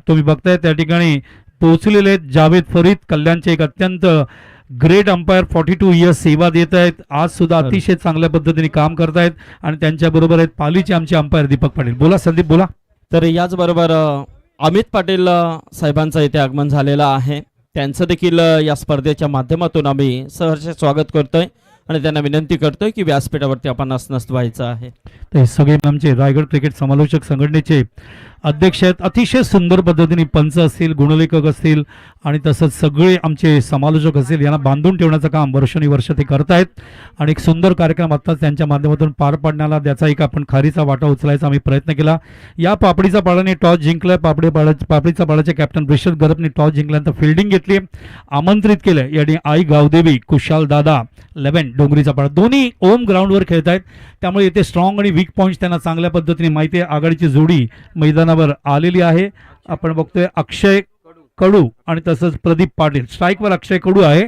तुम्ही बघताय त्या ठिकाणी पोहोचलेले आहेत जावेद फरीद कल्याणचे, एक अत्यंत ग्रेट अंपायर, 42 इयर्स सेवा देत आहेत. आज सुद्धा अतिशय चांगल्या पद्धतीने काम करतायत आणि त्यांच्याबरोबर आहेत पालीचे आमचे अंपायर दीपक पाटील. बोला संदीप, बोला. तर याचबरोबर अमित पाटील साहेबांचं इथे आगमन झालेलं आहे. त्यांचं देखील या स्पर्धेच्या माध्यमातून आम्ही सहर्ष स्वागत करतोय आणि त्यांना विनंती करतोय की व्यासपीठावरती आपण नस्त व्हायचं आहे. तर हे सगळे आमचे रायगड क्रिकेट समालोचक संघटनेचे अध्यक्ष आहेत. अतिशय सुंदर पद्धतीने पंच असतील, गुणलेखक असतील आणि तसंच सगळे आमचे समालोचक असतील, यांना बांधून ठेवण्याचं काम वर्षानुवर्ष ते करतायत आणि एक सुंदर कार्यक्रम आत्ताच त्यांच्या माध्यमातून पार पाडण्याला त्याचा एक आपण खारीचा वाटा उचलायचा आम्ही प्रयत्न केला. या पापडीचा पाडाने टॉस जिंकलाय. पापडीचा पाडाचे कॅप्टन ब्रिशद गरपने टॉस जिंकल्यानंतर फिल्डिंग घेतली, आमंत्रित केलं. याने आई गावदेवी, कुशाल दादा, 11 डोंगरीचा पाडा दोन्ही ओम ग्राउंडवर खेळत आहेत. त्यामुळे इथे स्ट्रॉंग आणि वीक पॉईंट्स त्यांना चांगल्या पद्धतीने माहिती आहे. आघाडीची जोडी मैदानावर आलेली आहे. आपण बघतोय अक्षय कडू आणि तसंच प्रदीप पाटील. स्ट्राईकवर अक्षय कडू आहे,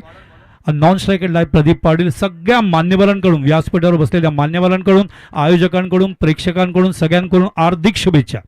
नॉन स्ट्राईकेड लाईव्ह प्रदीप पाटील. सगळ्या मान्यवरांकडून, व्यासपीठावर बसलेल्या मान्यवरांकडून, आयोजकांकडून, प्रेक्षकांकडून, सगळ्यांकडून हार्दिक शुभेच्छा.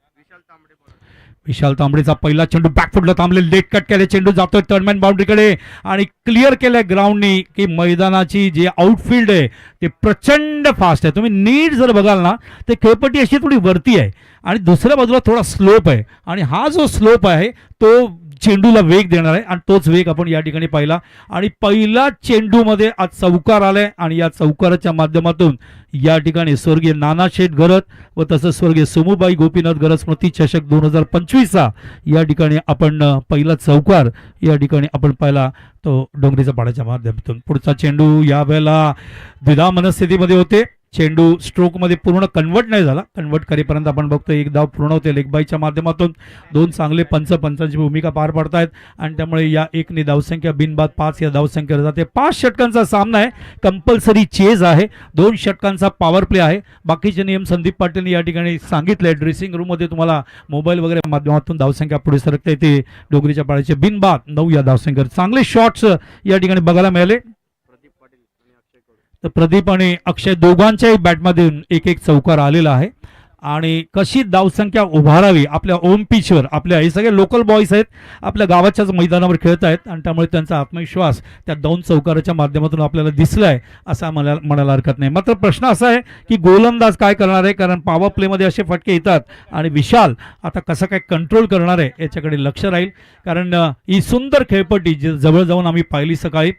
विशाल तांबडेचा पहिला चेंडू बॅकफुटला थांबले, लेट कट केले, चेंडू जातोय टर्नमॅन बाउंड्रीकडे आणि क्लिअर केलंय ग्राउंडनी. की मैदानाची जी आउटफील्ड आहे ते प्रचंड फास्ट आहे. तुम्ही नीट जर बघाल ना ते खेळपट्टी अशी थोडी वरती आहे आणि दुसऱ्या बाजूला थोडा स्लोप आहे आणि हा जो स्लोप आहे तो चेंडूला वेग देणार आहे आणि तोच वेग आपण या ठिकाणी पाहिला. आणि पहिला चेंडूमध्ये आज चौकार आलाय आणि या चौकाराच्या माध्यमातून या ठिकाणी स्वर्गीय नाना शेठ गरत व तसंच स्वर्गीय सोमूबाई गोपीनाथ गरज स्मृती चषक 2025 या ठिकाणी आपण पहिला चौकार या ठिकाणी आपण पाहिला तो डोंगरीचा पाड्याच्या माध्यमातून. पुढचा चेंडू या वेळेला द्विधा मनस्थितीमध्ये होते. चेंडू स्ट्रोकमध्ये पूर्ण कन्वर्ट नाही झाला. कन्वर्ट करेपर्यंत आपण बघतो एक धाव पूर्ण होते लेगबाईच्या माध्यमातून. दोन चांगले पंचांची भूमिका पार पाडतायत आणि त्यामुळे या एकने धावसंख्या बिनबाद 5 या धावसंख्येवर जाते. 5 षटकांचा सामना आहे, कंपल्सरी चेज आहे, 2 षटकांचा पॉवर प्ले आहे. बाकीचे नियम संदीप पाटील या ठिकाणी सांगितले. ड्रेसिंग रूममध्ये तुम्हाला मोबाईल वगैरे माध्यमातून धावसंख्या पुढे सरकता येते. डोंगरीच्या पाड्याचे बिनबाद 9 या धावसंख्येवर चांगले शॉट्स या ठिकाणी बघायला मिळाले. तर प्रदीप आणि अक्षय दोघांच्याही बॅटमधून एक एक चौकार आलेला आहे आणि कशी धावसंख्या उभारावी आपल्या ओम पिचवर. आपल्या हे सगळे लोकल बॉईज आहेत, आपल्या गावाच्याच मैदानावर खेळत आहेत आणि त्यामुळे त्यांचा आत्मविश्वास त्या 2 चौकाराच्या माध्यमातून आपल्याला दिसलाय असं म्हणायला हरकत नाही. मात्र प्रश्न असा आहे की गोलंदाज काय करणार आहे, कारण पॉवर प्लेमध्ये असे फटके येतात आणि विशाल आता कसं काय कंट्रोल करणार आहे याच्याकडे लक्ष राहील. कारण ही सुंदर खेळपट्टी जी जवळ जाऊन आम्ही पाहिली सकाळी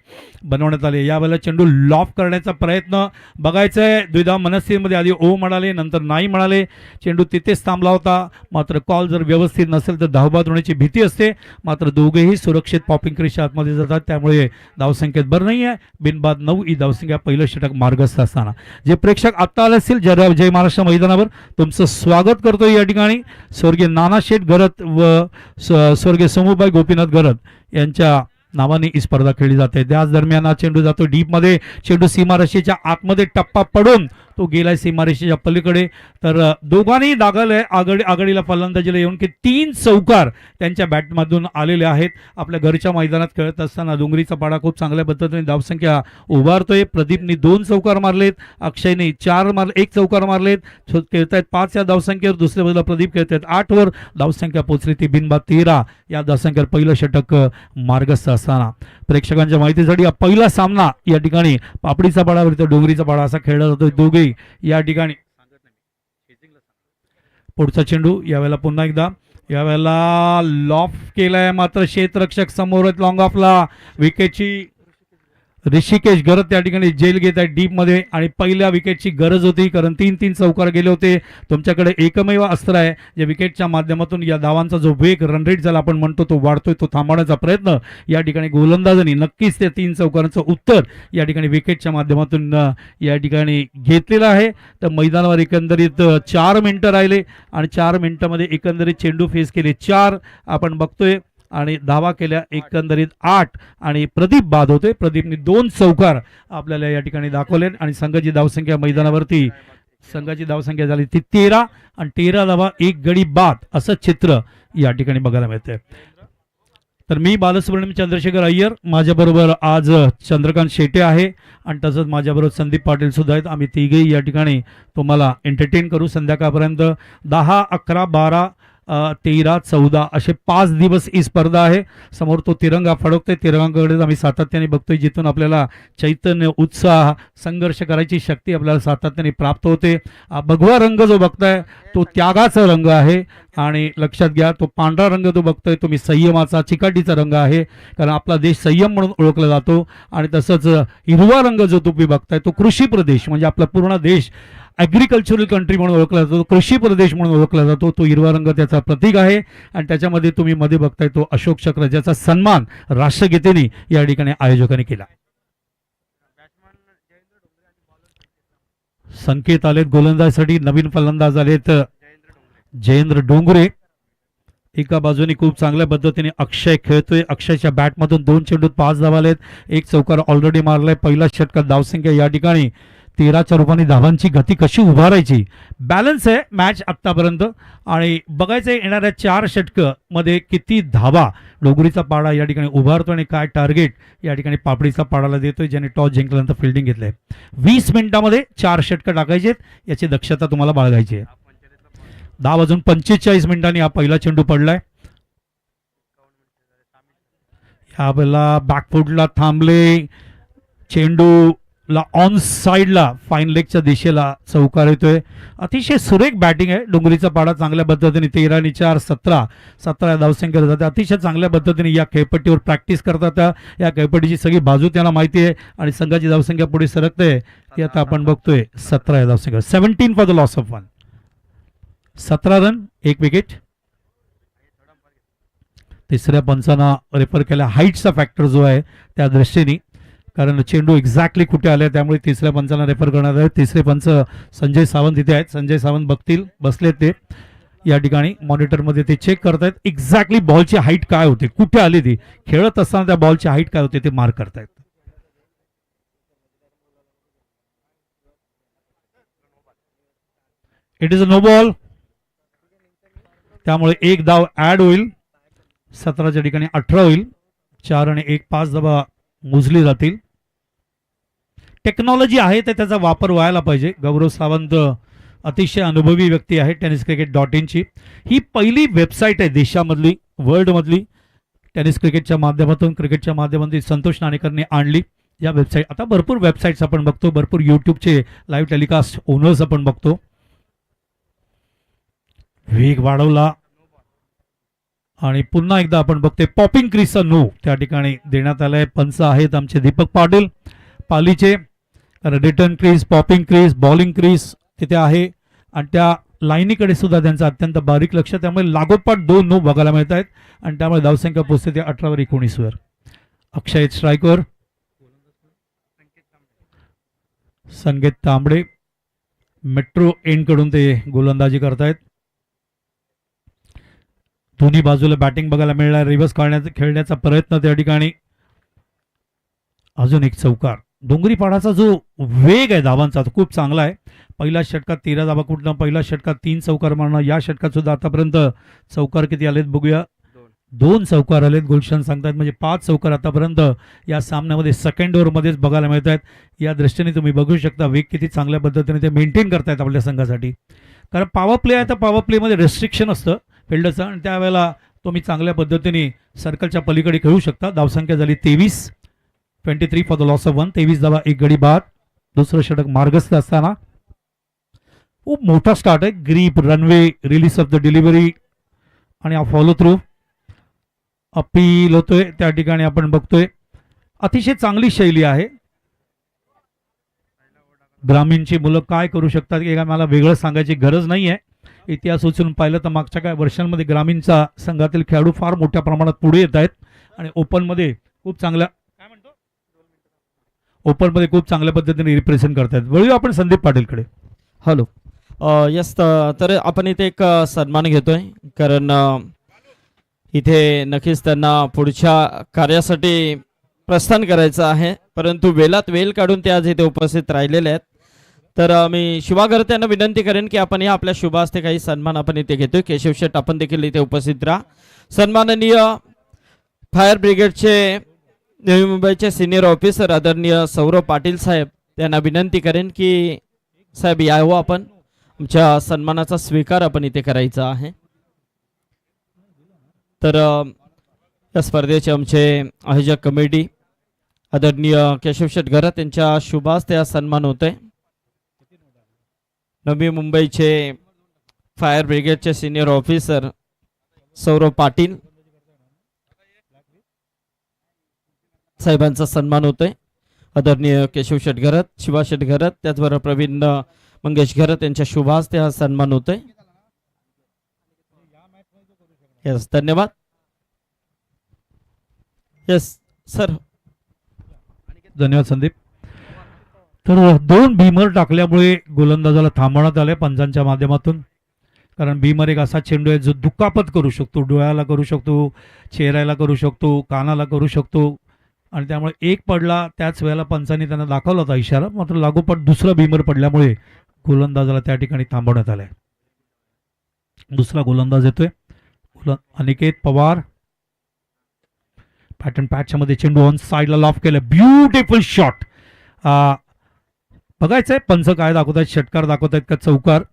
बनवण्यात आली. यावेळेला चेंडू लॉफ करण्याचा प्रयत्न बघायचा आहे. द्विधा मनस्थितीमध्ये आधी ओ म्हणाले, नंतर नाही म्हणाले. चेंडू तिथेच थांबला होता. मात्र कॉल जर व्यवस्थित नसेल तर धावबाद होण्याची भीती असते. मात्र दोघेही सुरक्षित पॉपिंग क्रीजच्या आतमध्ये जातात, त्यामुळे धावसंख्येत बरं नाही आहे. बिनबाद 9 ही धावसंख्या पहिलं षटक मार्गस्थ असताना. जे प्रेक्षक आत्ता आले असतील जय महाराष्ट्र मैदानावर तुमचं स्वागत करतो. या ठिकाणी स्वर्गीय नाना शेठ गरत व स्वर्गीय सोमूबाई गोपीनाथ गरत यांच्या नावाने ही स्पर्धा खेळली जाते. त्याच दरम्यान हा चेंडू जातो डीपमध्ये. चेंडू सीमारेषेच्या आतमध्ये टप्पा पडून तो गेलाय सीमारेषेच्या पलीकडे. तर दोघांनी दागलंय आघाडीला फलंदाजीला येऊन की 3 चौकार त्यांच्या बॅटमधून आलेले आहेत. आपल्या घरच्या मैदानात खेळत असताना डोंगरीचा पाडा खूप चांगल्या पद्धतीने धावसंख्या उभारतोय. प्रदीपनी 2 चौकार मारलेत, अक्षयने 1 चौकार मारलेत. खेळतायत 5 या धावसंख्येवर. दुसऱ्या बाजूला प्रदीप खेळतायत 8 वर. धावसंख्या पोहोचली ती बिनबाद 13 या धावसंख्येवर पहिलं षटक मार्गस्थ असताना. प्रेक्षकांच्या माहितीसाठी हा पहिला सामना या ठिकाणी पापडीचा पाडावर डोंगरीचा पाडा असा खेळला जातो. दोघे या ठिकाणी. पुढचा चेंडू यावेळेला पुन्हा एकदा यावेळेला लॉफ केलाय, मात्र क्षेत्ररक्षक समोर लॉंग ऑफला. विकेटची ऋषिकेश गरत त्या ठिकाणी जेल घेत आहे डीपमध्ये आणि पहिल्या विकेटची गरज होती, कारण 3 चौकार गेले होते. तुमच्याकडे एकमेव अस्त्र आहे जे विकेटच्या माध्यमातून या धावांचा जो वेग रनरेट झाला आपण म्हणतो तो वाढतोय, तो थांबवण्याचा प्रयत्न या ठिकाणी गोलंदाजांनी नक्कीच त्या 3 चौकारांचं उत्तर या ठिकाणी विकेटच्या माध्यमातून या ठिकाणी घेतलेलं आहे. तर मैदानावर एकंदरीत 4 मिनिटं राहिले आणि 4 मिनिटांमध्ये एकंदरीत चेंडू फेस केले 4 आपण बघतोय आणि धावा केल्या एकंदरीत 8 आणि प्रदीप बाद होते. प्रदीपने 2 चौकार आपल्याला या ठिकाणी दाखवले आणि संघाची धावसंख्या मैदानावरती धावसंख्या झाली ती 13 आणि 13 धावा 1 गडी बाद असं चित्र या ठिकाणी बघायला मिळते. तर मी बालसुब्रमण्यम चंद्रशेखर अय्यर, माझ्याबरोबर आज चंद्रकांत शेटे आहे आणि तसंच माझ्याबरोबर संदीप पाटील सुद्धा आहेत. आम्ही तिघेही या ठिकाणी तुम्हाला एंटरटेन करू संध्याकाळपर्यंत. 10, 11, 12 13, 14 असे 5 दिवस ही स्पर्धा आहे. समोर तो तिरंगा फडकतोय, तिरंगाकडे आम्ही सातत्याने बघतोय, जिथून आपल्याला चैतन्य, उत्साह, संघर्ष करायची शक्ती आपल्याला सातत्याने प्राप्त होते. भगवा रंग जो बघताय तो त्यागाचा रंग आहे आणि लक्षात घ्या, तो पांढरा रंग जो बघतोय तुम्ही संयमाचा, चिकाटीचा रंग आहे, कारण आपला देश संयम म्हणून ओळखला जातो. आणि तसंच हिरवा रंग जो तुम्ही बघताय तो कृषी प्रदेश, म्हणजे आपला पूर्ण देश ॲग्रिकल्चरल कंट्री म्हणून ओळखला जातो, कृषी प्रदेश म्हणून ओळखला जातो. तो हिरवा रंग त्याचा प्रतीक आहे. आणि त्याच्यामध्ये तुम्ही मध्ये बघताय तो अशोक चक्र, ज्याचा सन्मान राष्ट्रगीतेने या ठिकाणी आयोजकांनी केला. संकेत आलेत गोलंदाजीसाठी, नवीन फलंदाज आलेत जयेंद्र डोंगरे. एका बाजूने खूप चांगल्या पद्धतीने अक्षय खेळतोय. अक्षयच्या बॅटमधून 2 चेंडूत 5 धावा आलेत, 1 चौकार ऑलरेडी मारलाय. पहिल्या षटकात धावसंख्या या ठिकाणी 13च्या रूपाने धावांची गती कशी उभारायची, बॅलन्स आहे मॅच आत्तापर्यंत. आणि बघायचं येणाऱ्या 4 षटकामध्ये किती धावा डोंगरीचा पाडा या ठिकाणी उभारतो आणि काय टार्गेट या ठिकाणी पापडीचा पाडाला देतोय, ज्याने टॉस जिंकल्यानंतर फिल्डिंग घेतलंय. 20 मिनिटांमध्ये 4 षटकं टाकायचेत, याची दक्षता तुम्हाला बाळगायची आहे. 10:45 मिनिटांनी हा पहिला चेंडू पडलाय. यावेळेला बॅकफुटला थांबले, चेंडूला ऑन साइडला फाईन लेगच्या दिशेला चौकार येतोय. अतिशय सुरेख बॅटिंग आहे डोंगरीचा पाडा. चांगल्या पद्धतीने 13 4 17 धावसंख्या जाते. अतिशय चांगल्या पद्धतीने या खेळपट्टीवर प्रॅक्टिस करतात. या खेळपट्टीची सगळी बाजू त्यांना माहिती आहे आणि संघाची धावसंख्या पुढे सरकते ती आता आपण बघतोय. 17 या धावसंख्या, 17 for the loss of 1. 17 run, 1 wicket. तिसऱ्या पंचांना रेफर केला हाईटचा फॅक्टर जो आहे त्या दृष्टीने, कारण चेंडू एक्झॅक्टली कुठे आले, त्यामुळे तिसऱ्या पंचांना रेफर करण्यात आहे. तिसरे पंच संजय सावंत इथे आहेत. संजय सावंत बघतील, बसलेत ते या ठिकाणी मॉनिटरमध्ये, ते चेक करतायत एक्झॅक्टली बॉलची हाईट काय होते, कुठे आली ती, खेळत असताना त्या बॉलची हाईट काय होते ते मार्क करतायत. It is a no ball, त्यामुळे 1 धाव ऍड होईल. 17च्या ठिकाणी 18 होईल. 4 आणि 1 5 धावा मोजली जातील. टेक्नॉलॉजी आहे तर त्याचा वापर व्हायला पाहिजे. गौरव सावंत अतिशय अनुभवी व्यक्ती आहे. tenniscricket.in ची ही पहिली वेबसाईट आहे देशामधली, वर्ल्डमधली, टेनिस क्रिकेटच्या माध्यमातून, क्रिकेटच्या माध्यमातून संतोष नाणेकरने आणली या वेबसाईट. आता भरपूर वेबसाईट्स आपण बघतो, भरपूर यूट्यूबचे लाईव्ह टेलिकास्ट ओनर्स आपण बघतो. वेग वाढवला आणि पुन्हा एकदा आपण बघतोय पॉपिंग क्रीजचा नो त्या ठिकाणी देण्यात आलाय. पंच आहेत आमचे दीपक पाटील पालीचे. Return crease, popping crease, bowling crease तिथे आहे आणि त्या लाईनीकडे सुद्धा त्यांचं अत्यंत बारीक लक्ष, त्यामुळे लागोपाठ 2 नो बघायला मिळत आहेत आणि त्यामुळे धावसंख्या पोहोचते ते 18वर 19वर. अक्षय स्ट्रायकर, संकेत तांबडे मेट्रो एंड कडून ते गोलंदाजी करतायत. दोन्ही बाजूला बॅटिंग बघायला मिळणार. रिव्हर्स खेळण्याचा प्रयत्न त्या ठिकाणी. अजून एक चौकार. डोंगरीपाडाचा जो वेग आहे धावांचा तो खूप चांगला आहे. पहिल्या षटकात 13 धावा कुठनं, पहिल्या षटकात 3 चौकार मारणं. या षटकात सुद्धा आतापर्यंत चौकार किती आलेत बघूया. 2 चौकार आलेत. गुलशन सांगतात म्हणजे 5 चौकार आतापर्यंत या सामन्यामध्ये सेकंड ओव्हरमध्येच बघायला मिळत आहेत. या दृष्टीने तुम्ही बघू शकता वेग किती चांगल्या पद्धतीने ते मेंटेन करतायत आपल्या संघासाठी. कारण पॉवर प्ले आहे तर पॉवर प्लेमध्ये रेस्ट्रिक्शन असतं फिल्डरचं आणि त्यावेळेला तुम्ही चांगल्या पद्धतीने सर्कलच्या पलीकडे खेळू शकता. धावसंख्या झाली 23 फॉर द लॉस ऑफ 1. 23 धावा, 1 गडी बाद. दुसरं षटक मार्गस्थ असताना खूप मोठा स्टार्ट आहे. Grip, runway, release of the delivery आणि हा फॉलो थ्रू अपील होतोय त्या ठिकाणी आपण बघतोय. अतिशय चांगली शैली आहे. ग्रामीणची मुलं काय करू शकतात की मला वेगळं सांगायची गरज नाही आहे. इतिहास उचलून पाहिलं तर मागच्या काही वर्षांमध्ये ग्रामीणचा संघातील खेळाडू फार मोठ्या प्रमाणात पुढे येत आहेत आणि ओपनमध्ये खूप चांगल्या ओपनमध्ये खूप चांगल्या पद्धतीने रिप्रेझेंट करतात. वळूया आपण संदीप पाटीलकडे. हॅलो. यस, तर आपण इथे एक सन्मान घेतोय कारण इथे नक्कीच त्यांना पुढच्या कार्यासाठी प्रस्थान करायचं आहे, परंतु वेळात वेळ काढून ते आज इथे उपस्थित राहिलेले आहेत. तर मी शिवागर त्यांना विनंती करेन की आपण या आपल्या शुभ हस्ते काही सन्मान आपण इथे घेतोय. केशव शेठ आपण देखील इथे उपस्थित राहा. सन्माननीय फायर ब्रिगेडचे नवी मुंबईचे सिनियर ऑफिसर आदरणीय सौरभ पाटील साहेब त्यांना विनंती करेन की साहेब यावं, आपण आमच्या सन्मानाचा स्वीकार आपण इथे करायचा आहे. तर या स्पर्धेचे आमचे आयोजक कमिटी आदरणीय केशव शेट घरात यांच्या शुभ हस्ते सन्मान होतोय. नवी मुंबईचे फायर ब्रिगेडचे सिनियर ऑफिसर सौरभ पाटील साहेबांचा सन्मान होतोय. आदरणीय केशव शेट घरात, शिवा शेट घरात, त्याचबरोबर प्रवीण मंगेश घरात यांच्या शुभ हस्ते हा सन्मान होतोय. यस, धन्यवाद. Yes sir. धन्यवाद संदीप. तर 2 भीमर टाकल्यामुळे गोलंदाजाला थांबवण्यात आले पंचांच्या माध्यमातून. कारण भीमर एक असा चेंडू आहे जो दुखापत करू शकतो, डोळ्याला करू शकतो, चेहऱ्याला करू शकतो, कानाला करू शकतो. आणि त्यामुळे एक पडला त्याच वेळेला पंचांनी त्यांना दाखवला होता इशारा, मात्र लागोपाठ दुसरा भीमर पडल्यामुळे गोलंदाजाला त्या ठिकाणी थांबवण्यात आलंय. दुसरा गोलंदाज येतोय अनिकेत पवार. पॅटर्न पॅचच्या मध्ये चेंडू ऑन साइडला लॉफ केलं. Beautiful shot. बघायचंय पंच काय दाखवत आहेत, षटकार दाखवत आहेत का चौकार.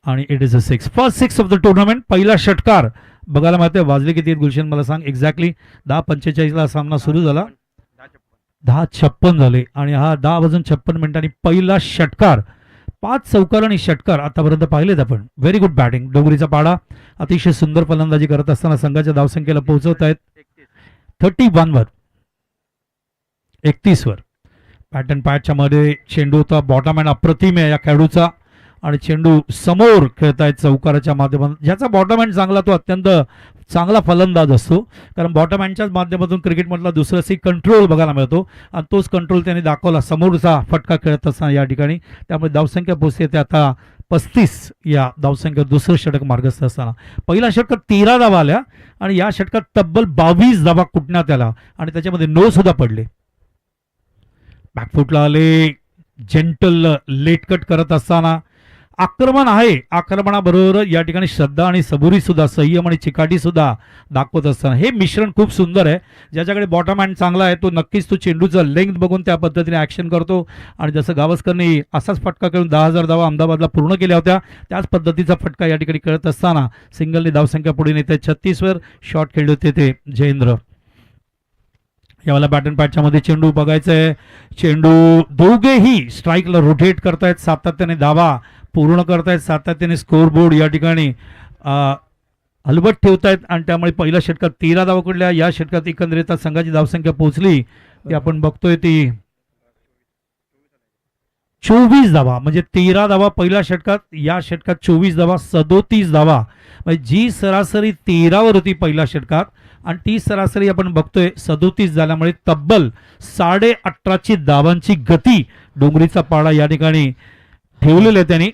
आणि it is a 6, first 6 of the tournament. पहिला षटकार बघायला मिळतोय. वाजले किती आहेत गुलशन मला सांग एक्झॅक्टली. 10:45 सामना सुरू झाला, 10:56 झाले आणि हा 10:56 मिनिटांनी पहिला षटकार. 5 चौकार आणि षटकार आतापर्यंत पाहिलेत आपण. Very good batting. डोंगरीचा पाडा अतिशय सुंदर फलंदाजी करत असताना संघाच्या धावसंख्येला पोहोचवत आहेत 31 वर, 31 वर. पॅटर्न पॅचच्या मध्ये चेंडू होता. बॉटम हँड अप्रतिम आहे या खेळाडूचा आणि चेंडू समोर खेळतायत चौकाराच्या माध्यमातून. ज्याचा बॉटम हँड चांगला तो अत्यंत चांगला फलंदाज असतो. कारण बॉटम हँडच्याच माध्यमातून क्रिकेटमधला दुसरा सी कंट्रोल बघायला मिळतो आणि तोच कंट्रोल त्यांनी दाखवला समोरचा फटका खेळत असताना या ठिकाणी. त्यामुळे धावसंख्या पोहोचते ते आता 35 या धावसंख्या. दुसरं षटक मार्गस्थ असताना पहिला षटकात 13 धावा आल्या आणि या षटकात तब्बल 22 धावा कुटण्यात आला आणि त्याच्यामध्ये नो सुद्धा पडले. बॅकफुटला आले, जेंटल लेटकट करत असताना आक्रमण आहे. आक्रमणाबरोबर या ठिकाणी श्रद्धा आणि सबुरी सुद्धा, संयम आणि चिकाटी सुद्धा दाखवत असताना हे मिश्रण खूप सुंदर आहे. ज्याच्याकडे बॉटम हँड चांगला आहे तो नक्कीच तो चेंडूचा लेंथ बघून त्या पद्धतीने ॲक्शन करतो. आणि जसं गावस्करने असाच फटका खेळून 10,000 धावा अहमदाबादला पूर्ण केल्या होत्या, त्याच पद्धतीचा फटका या ठिकाणी खेळत असताना सिंगलने धावसंख्या पुढे नेते 36 वर. शॉट खेळले होते ते जयेंद्र. यावेळेला पॅटर्न पॅचच्या मध्ये चेंडू बघायचंय. चेंडू दोघेही स्ट्राईकला रोटेट करतायत, सातत्याने धावा पूर्ण करतायत, सातत्याने स्कोर बोर्ड या ठिकाणी हलवत ठेवतायत आणि त्यामुळे पहिल्या षटकात 13 धावा कडल्या. या षटकात एकंदरीत संघाची धावसंख्या पोहोचली ती आपण बघतोय ती 24 धावा. म्हणजे 13 धावा पहिल्या षटकात, या षटकात 24 धावा, 37 धावा. म्हणजे जी सरासरी 13 वर होती पहिल्या षटकात आणि ती सरासरी आपण बघतोय 37 झाल्यामुळे तब्बल 18.5 धावांची गती डोंगरीचा पाडा या ठिकाणी ठेवलेलं आहे त्यांनी.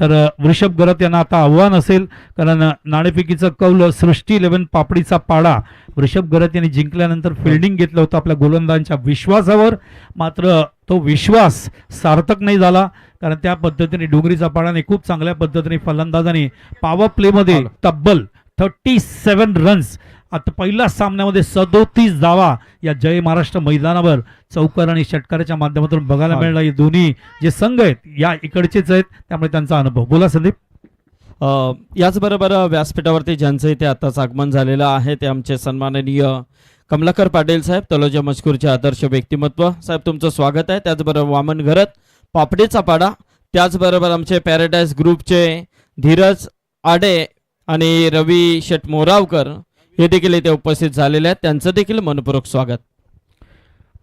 तर वृषभ गरत यांना आता आव्हान असेल, कारण नाणेफेकीचं कौल सृष्टी 11 पापडीचा पाडा वृषभ गरत यांनी जिंकल्यानंतर फिल्डिंग घेतलं होतं आपल्या गोलंदाजांच्या विश्वासावर. मात्र तो विश्वास सार्थक नाही झाला, कारण त्या पद्धतीने डोंगरीचा पाडाने खूप चांगल्या पद्धतीने फलंदाजाने पॉवर प्लेमध्ये तब्बल 37 रन्स आता पहिल्या सामन्यामध्ये 37 धावा या जय महाराष्ट्र मैदानावर चौकार आणि षटकाराच्या माध्यमातून बघायला मिळाला. हे दोन्ही जे संघ आहेत या इकडचेच आहेत, त्यामुळे त्यांचा अनुभव. बोला संदीप. याचबरोबर व्यासपीठावरती ज्यांचं इथे आताच आगमन झालेलं आहे ते आमचे सन्माननीय कमलाकर पाटील साहेब, तलोजा मजकूरचे आदर्श व्यक्तिमत्व. साहेब तुमचं स्वागत आहे. त्याचबरोबर वामन घरत, पापडीचा पाडा, त्याचबरोबर आमचे पॅराडाईज ग्रुपचे धीरज आडे आणि रवी शेट मोरावकर हे देखील इथे उपस्थित झालेले आहेत. त्यांचं देखील मनपूर्वक स्वागत.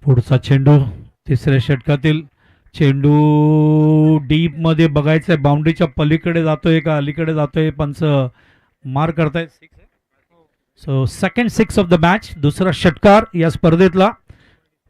पुढचा चेंडू तिसऱ्या षटकातील चेंडू डीप मध्ये बघायचंय. बाउंड्रीच्या पलीकडे जातोय का अलीकडे जातोय, पंच मार करतायत. So second 6 of the match. दुसरा षटकार या स्पर्धेतला.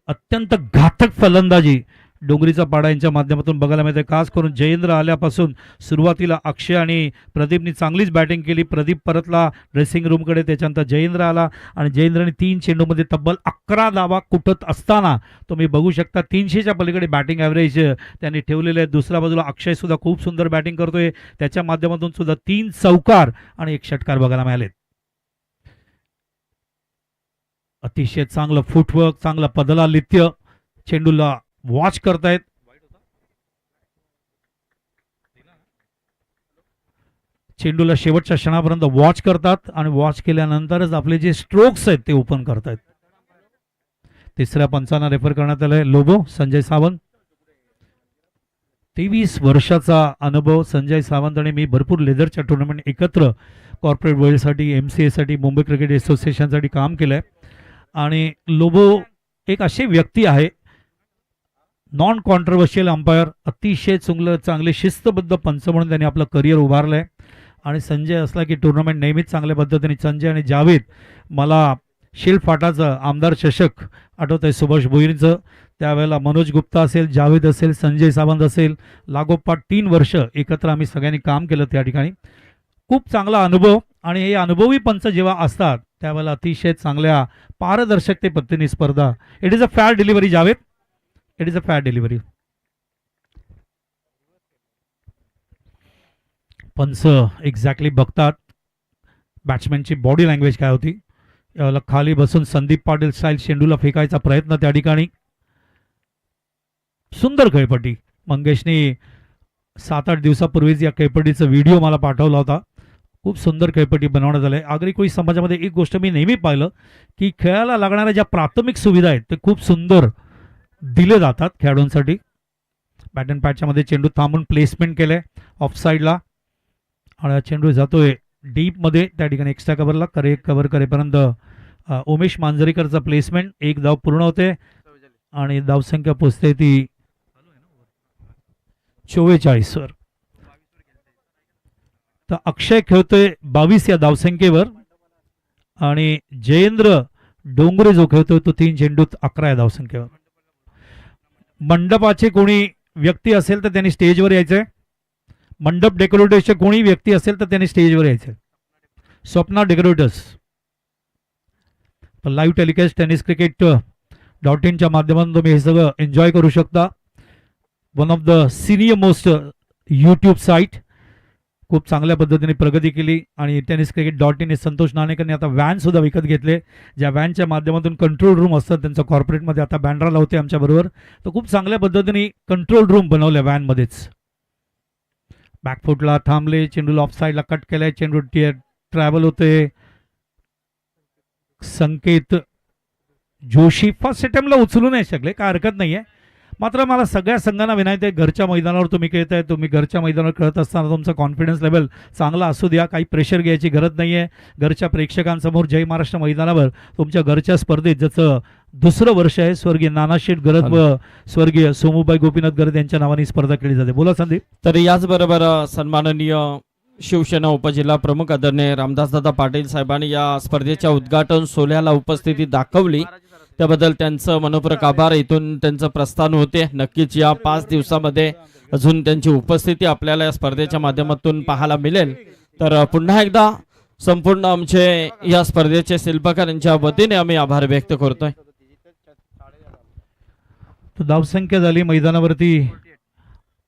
अत्यंत घातक फलंदाजी डोंगरीचा पाडा यांच्या माध्यमातून बघायला मिळते. खास करून जयेंद्र आल्यापासून सुरुवातीला अक्षय आणि प्रदीपनी चांगलीच बॅटिंग केली. प्रदीप परतला ड्रेसिंग रूमकडे, त्याच्यानंतर जयेंद्र आला आणि जयेंद्रने 3 चेंडूमध्ये तब्बल 11 धावा कुटत असताना तुम्ही बघू शकता 300च्या पलीकडे बॅटिंग ॲव्हरेज त्यांनी ठेवलेले आहे. दुसऱ्या बाजूला अक्षय सुद्धा खूप सुंदर बॅटिंग करतोय, त्याच्या माध्यमातून सुद्धा 3 चौकार आणि 1 षटकार बघायला मिळालेत. अतिशय चांगलं फुटवर्क, चांगला पदलालित्य, चेंडूला वॉच करतायत. चेंडूला शेवटच्या क्षणापर्यंत वॉच करतात आणि वॉच केल्यानंतरच आपले जे स्ट्रोक्स आहेत ते ओपन करतायत. तिसऱ्या पंचांना रेफर करण्यात आलंय लोबो संजय सावंत. 23 वर्षाचा अनुभव संजय सावंत आणि मी भरपूर लेदरच्या टुर्नामेंट एकत्र कॉर्पोरेट वर्ल्डसाठी MCA साठी मुंबई क्रिकेट असोसिएशनसाठी काम केलंय. आणि लोबो एक अशी व्यक्ती आहे नॉन कॉन्ट्रोवर्शियल अंपायर, अतिशय चांगले शिस्तबद्ध पंच म्हणून त्यांनी आपलं करिअर उभारलंय. आणि संजय असला की टुर्नामेंट नेहमीच चांगल्या पद्धतीने. संजय आणि जावेद, मला शिल्ड फाटाचं आमदार चषक आठवत आहे सुभाष भोईरचं, त्यावेळेला मनोज गुप्ता असेल, जावेद असेल, संजय सावंत असेल, लागोपाठ 3 वर्ष एकत्र आम्ही सगळ्यांनी काम केलं त्या ठिकाणी. खूप चांगला अनुभव. आणि हे अनुभवी पंच जेव्हा असतात त्यावेळेला अतिशय चांगल्या पारदर्शकते पद्धतीने स्पर्धा. It is a fair delivery Javed, it is a fair delivery. पंच एक्झॅक्टली बघतात बॅट्समॅनची बॉडी लँग्वेज काय होती. यावेळेला खाली बसून संदीप पाटील स्टाईल चेंडूला फेकायचा प्रयत्न त्या ठिकाणी. सुंदर खेळपट्टी. मंगेशने 7-8 दिवसापूर्वीच या खेळपट्टीचा व्हिडिओ मला पाठवला होता. खूप सुंदर खेळपट्टी बनवण्यात आली. आगरी कोळी समाजामध्ये एक गोष्ट मी नेहमी पाहिलं की खेळायला लागणाऱ्या ज्या प्राथमिक सुविधा आहेत ते खूप सुंदर दिले जातात खेळाडूंसाठी. बॅट अँड पॅचच्या मध्ये चेंडू थांबून प्लेसमेंट केलंय ऑफ साईडला आणि चेंडू जातोय डीप मध्ये. त्या ठिकाणी एक्स्ट्रा कव्हरला कव्हर करेपर्यंत उमेश मांजरेकरचा प्लेसमेंट. 1 धाव पूर्ण होते आणि धावसंख्या पोचते ती 44 वर. तर अक्षय खेळतोय 22 या धावसंख्येवर आणि जयेंद्र डोंगरे जो खेळतोय तो 3 चेंडूत 11 या धावसंख्येवर. मंडपाचे कोणी व्यक्ती असेल तर त्यांनी स्टेजवर यायचंय. मंडप डेकोरेटर्सचे कोणी व्यक्ती असेल तर त्यांनी स्टेजवर यायचंय. Swapna decorators. Live telecast tennis cricket .in च्या माध्यमातून तुम्ही हे सगळं एन्जॉय करू शकता. One of the senior most YouTube site. खूप चांगल्या पद्धतीने प्रगती केली. आणि टेनिस क्रिकेट .in संतोष नाणेकरने आता व्हॅन सुद्धा विकत घेतले, ज्या व्हॅनच्या माध्यमातून कंट्रोल रूम असतात त्यांचं कॉर्पोरेटमध्ये. आता बँड्रा लावते आमच्याबरोबर. तर खूप चांगल्या पद्धतीने कंट्रोल रूम बनवल्या व्हॅनमध्येच. बॅकफुटला थांबले, चेंडूला ऑफ साईडला कट केलाय, चेंडू ट्रॅव्हल होते. संकेत जोशी फर्स्ट अटेम्प्टला उचलू नाही शकले, काय हरकत नाहीये. मात्र मला सगळ्या संघांना विनंती आहे, घरच्या मैदानावर तुम्ही खेळताय, तुम्ही घरच्या मैदानावर खेळत असताना तुमचा कॉन्फिडन्स लेवल चांगला असू द्या. काही प्रेशर घ्यायची गरज नाहीये. घरच्या प्रेक्षकांसमोर जय महाराष्ट्र मैदानावर तुमच्या घरच्या स्पर्धेत ज्याचं 2रं वर्ष आहे, स्वर्गीय नानाशेठ गरज व स्वर्गीय सोमूबाई गोपीनाथ गरज यांच्या नावाने स्पर्धा केली जाते. बोला संदीप. तर याचबरोबर सन्माननीय शिवसेना उपजिल्हा प्रमुख आदरणीय रामदासदादा पाटील साहेबांनी या स्पर्धेच्या उद्घाटन सोहळ्याला उपस्थिती दाखवली, त्याबद्दल त्यांचं मनपूर्वक आभार. इथून त्यांचं प्रस्थान होते. नक्कीच या 5 दिवसामध्ये अजून त्यांची उपस्थिती आपल्याला या स्पर्धेच्या माध्यमातून पाहायला मिळेल. तर पुन्हा एकदा संपूर्ण आमचे या स्पर्धेचे शिल्पकार यांच्या वतीने आम्ही आभार व्यक्त करतोय. धावसंख्या झाली मैदानावरती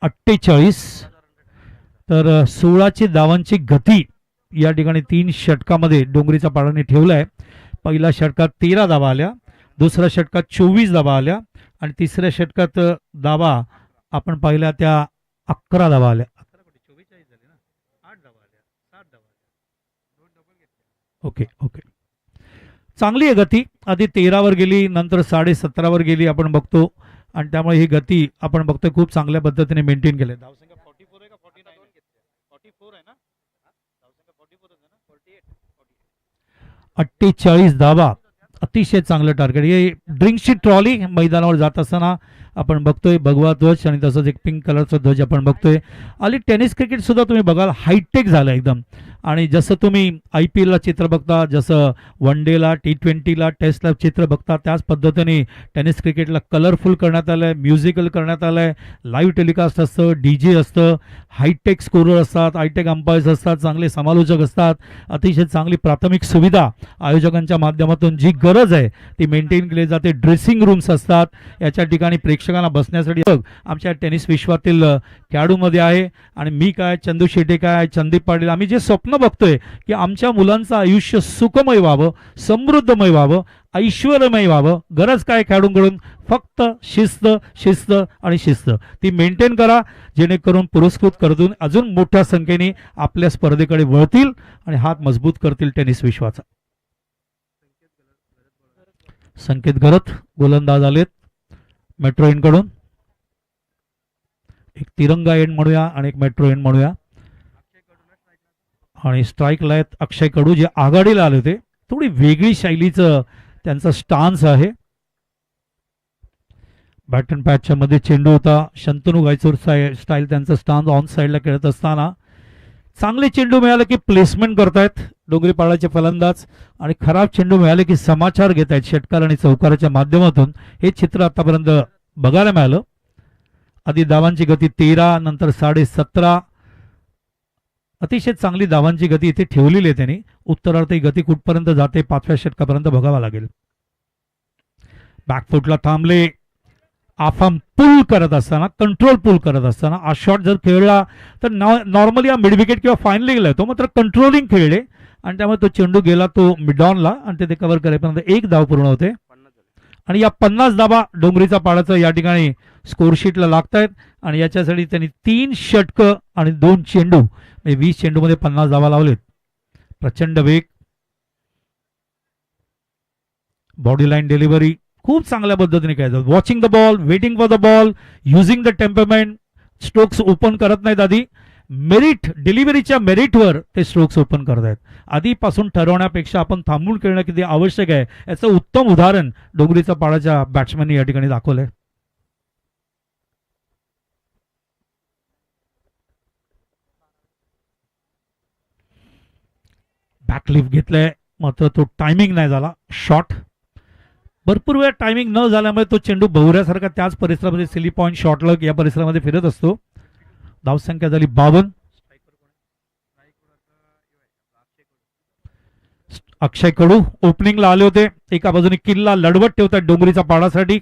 48. तर 16ची धावांची गती या ठिकाणी 3 षटकामध्ये डोंगरीचा पाडाने ठेवलाय. पहिल्या षटकात 13 धावा आल्या, दुसऱ्या षटकात 24 धावा आल्या आणि तिसऱ्या षटकात धावा आपण पाहिल्या त्या 11 धावा आल्या. ओके ओके, चांगली आहे गती. आधी 13 वर गेली, नंतर 17.5 वर गेली आपण बघतो. आणि त्यामुळे ही गती आपण बघतोय खूप चांगल्या पद्धतीने मेंटेन केली. धावसंख्या 44 आहे का 49? 44 आहे ना. 48 धावा, अतिशय चांगलं टार्गेट. हे ड्रिंक्सची ट्रॉली मैदानावर जात असताना आपण बघतोय भगवा ध्वज आणि तसंच एक पिंक कलरचा ध्वज आपण बघतोय. आणि टेनिस क्रिकेट सुद्धा तुम्ही बघाल हायटेक झालं एकदम. आणि जसं तुम्ही IPLला चित्र बघता, जसं वन डेला, T20ला, टेस्टला चित्र बघता, त्याच पद्धतीने टेनिस क्रिकेटला कलरफुल करण्यात आलं आहे, म्युझिकल करण्यात आलं आहे. लाईव्ह टेलिकास्ट असतं, DJ असतं, हायटेक स्कोरर असतात, हायटेक अंपायर्स असतात, चांगले समालोचक असतात. अतिशय चांगली प्राथमिक सुविधा आयोजकांच्या माध्यमातून जी गरज आहे ती मेंटेन केली जाते. ड्रेसिंग रूम्स असतात, याच्या ठिकाणी प्रेक्षकांना बसण्यासाठी आमच्या टेनिस विश्वातील खेळाडूमध्ये आहे. आणि मी काय, चंदू शेटे काय, संदीप पाटील, आम्ही जे स्वप्न बघतोय की आमच्या मुलांचं आयुष्य सुखमय व्हावं, समृद्धमय व्हावं, ऐश्वर्यमय व्हावं. गरज काय खेळाडूंकडून? फक्त शिस्त, शिस्त आणि शिस्त. ती मेंटेन करा, जेणेकरून पुरस्कृत करतून अजून मोठ्या संख्येने आपल्या स्पर्धेकडे वळतील आणि हात मजबूत करतील टेनिस विश्वाचा. संकेत गरत गोलंदाज आलेत मेट्रो एंड कडून. एक तिरंगा एंड म्हणूया आणि एक मेट्रो एंड म्हणूया. आणि स्ट्राईकला आहेत अक्षय कडू, जे आघाडीला आले होते. थोडी वेगळी शैलीचं त्यांचा स्टान्स आहे. बॅट अँड पॅचच्या मध्ये चेंडू होता. शंतनू गायचूर स्टाईल त्यांचा स्टान्स ऑन साईडला खेळत असताना चांगले चेंडू मिळाले की प्लेसमेंट करतायत डोंगरीपाडाचे फलंदाज, आणि खराब चेंडू मिळाले की समाचार घेत आहेत षटकार आणि चौकाराच्या माध्यमातून. हे चित्र आतापर्यंत बघायला मिळालं. आधी धावांची गती 13, नंतर 17.5. अतिशय चांगली धावांची गती इथे ठेवलेली आहे त्यांनी. उत्तरार्थ ही गती कुठपर्यंत जाते 5व्या षटकापर्यंत बघावा लागेल. बॅकफुटला थांबले. आफाम पुल करत असताना, कंट्रोल पुल करत असताना हा शॉट जर खेळला तर नॉर्मली हा मिड विकेट किंवा फायनली गेला तो, मात्र कंट्रोलिंग खेळले आणि त्यामुळे तो चेंडू गेला तो मिडॉनला आणि ते कव्हर करेपर्यंत 1 धाव पूर्ण होते. आणि या 50 धावा डोंगरीचा पाडाचा या ठिकाणी स्कोरशीटला लागतायत. आणि याच्यासाठी त्यांनी 3 षटकं आणि 2 चेंडू म्हणजे 20 चेंडूमध्ये 50 धावा लावलेत. प्रचंड वेग, बॉडी लाईन डिलिव्हरी खूप चांगल्या पद्धतीने खेळतात. Watching the ball, waiting for the ball, using the temperament. Strokes open करत नाहीत आधी, मेरिट डिलिव्हरीच्या मेरिटवर ते स्ट्रोक्स ओपन करतायत. आधीपासून ठरवण्यापेक्षा आपण थांबून खेळणं किती आवश्यक आहे याचं उत्तम उदाहरण डोंगरीचा पाडाच्या बॅट्समॅननी या ठिकाणी दाखवलंय. बॅकलिफ्ट घेतलंय, मात्र तो टायमिंग नाही झाला. शॉट भरपूर वेळ टायमिंग न झाल्यामुळे तो चेंडू भवऱ्यासारखा त्याच परिसरामध्ये सिली पॉइंट शॉर्टलक या परिसरामध्ये फिरत असतो. धावसंख्या झाली 52. अक्षय कडू ओपनिंगला आले होते. एका बाजूने किल्ला लढवत ठेवतात डोंगरीचा पाडासाठी.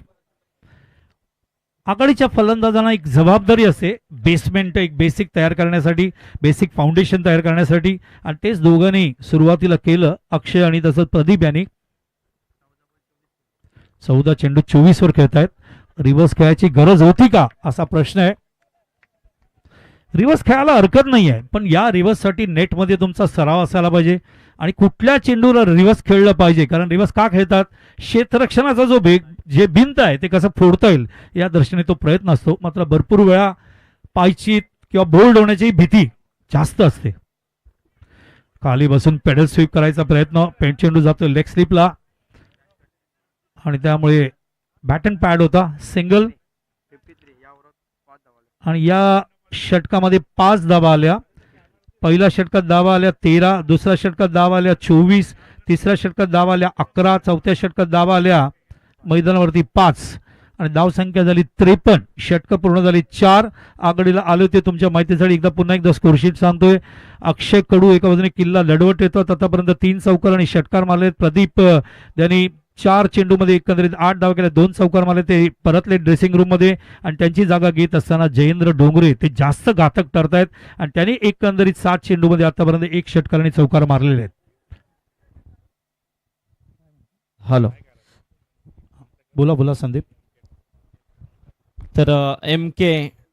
आघाडीच्या फलंदाजांना एक जबाबदारी असते बेसमेंट, एक बेसिक तयार करण्यासाठी, बेसिक फाउंडेशन तयार करण्यासाठी, आणि तेच दोघांनी सुरुवातीला केलं, अक्षय आणि तसंच प्रदीप यांनी. 14 चेंडू 24 वर खेळतायत. रिव्हर्स खेळायची गरज होती का असा प्रश्न आहे. रिव्हर्स खेळायला हरकत नाही आहे, पण या रिव्हर्ससाठी नेटमध्ये तुमचा सराव असायला पाहिजे आणि कुठल्या चेंडूला रिव्हर्स खेळलं पाहिजे. कारण रिव्हर्स का खेळतात? क्षेत्ररक्षणाचा जो जे भिंत आहे ते कसं फोडता येईल या दृष्टीने तो प्रयत्न असतो. मात्र भरपूर वेळा पायचीत किंवा बोल्ड होण्याची भीती जास्त असते. खाली बसून पेडल स्वीप करायचा प्रयत्न, पेंट चेंडू जातो लेग स्लिपला आणि त्यामुळे बॅट अँड पॅड होता सिंगल. आणि या षटकामध्ये 5 धावा आल्या. पहिल्या षटकात धावा आल्या 13, दुसऱ्या षटकात धावा आल्या 24, तिसऱ्या षटकात धावा आल्या 11, चौथ्या षटकात धावा आल्या मैदानावरती 5 आणि धावसंख्या झाली 53. षटकं पूर्ण झाली 4. आघाडीला आले होते तुमच्या माहितीसाठी पुन्हा एकदा स्कोरशीट सांगतोय. अक्षय कडू एका बाजूने किल्ला लढवत येतात. आतापर्यंत 3 चौकार आणि षटकार मारलेत. प्रदीप यांनी 4 चेंडूमध्ये एकंदरीत 8 धावा केल्या, 2 चौकार मारले. ते परतले ड्रेसिंग रूम मध्ये आणि त्यांची जागा घेत असताना जयेंद्र डोंगरे ते जास्त घातक ठरतायत आणि त्यांनी एकंदरीत 7 चेंडूमध्ये आतापर्यंत 1 षटकार आणि चौकार मारलेले आहेत. हॅलो, बोला बोला संदीप. तर MK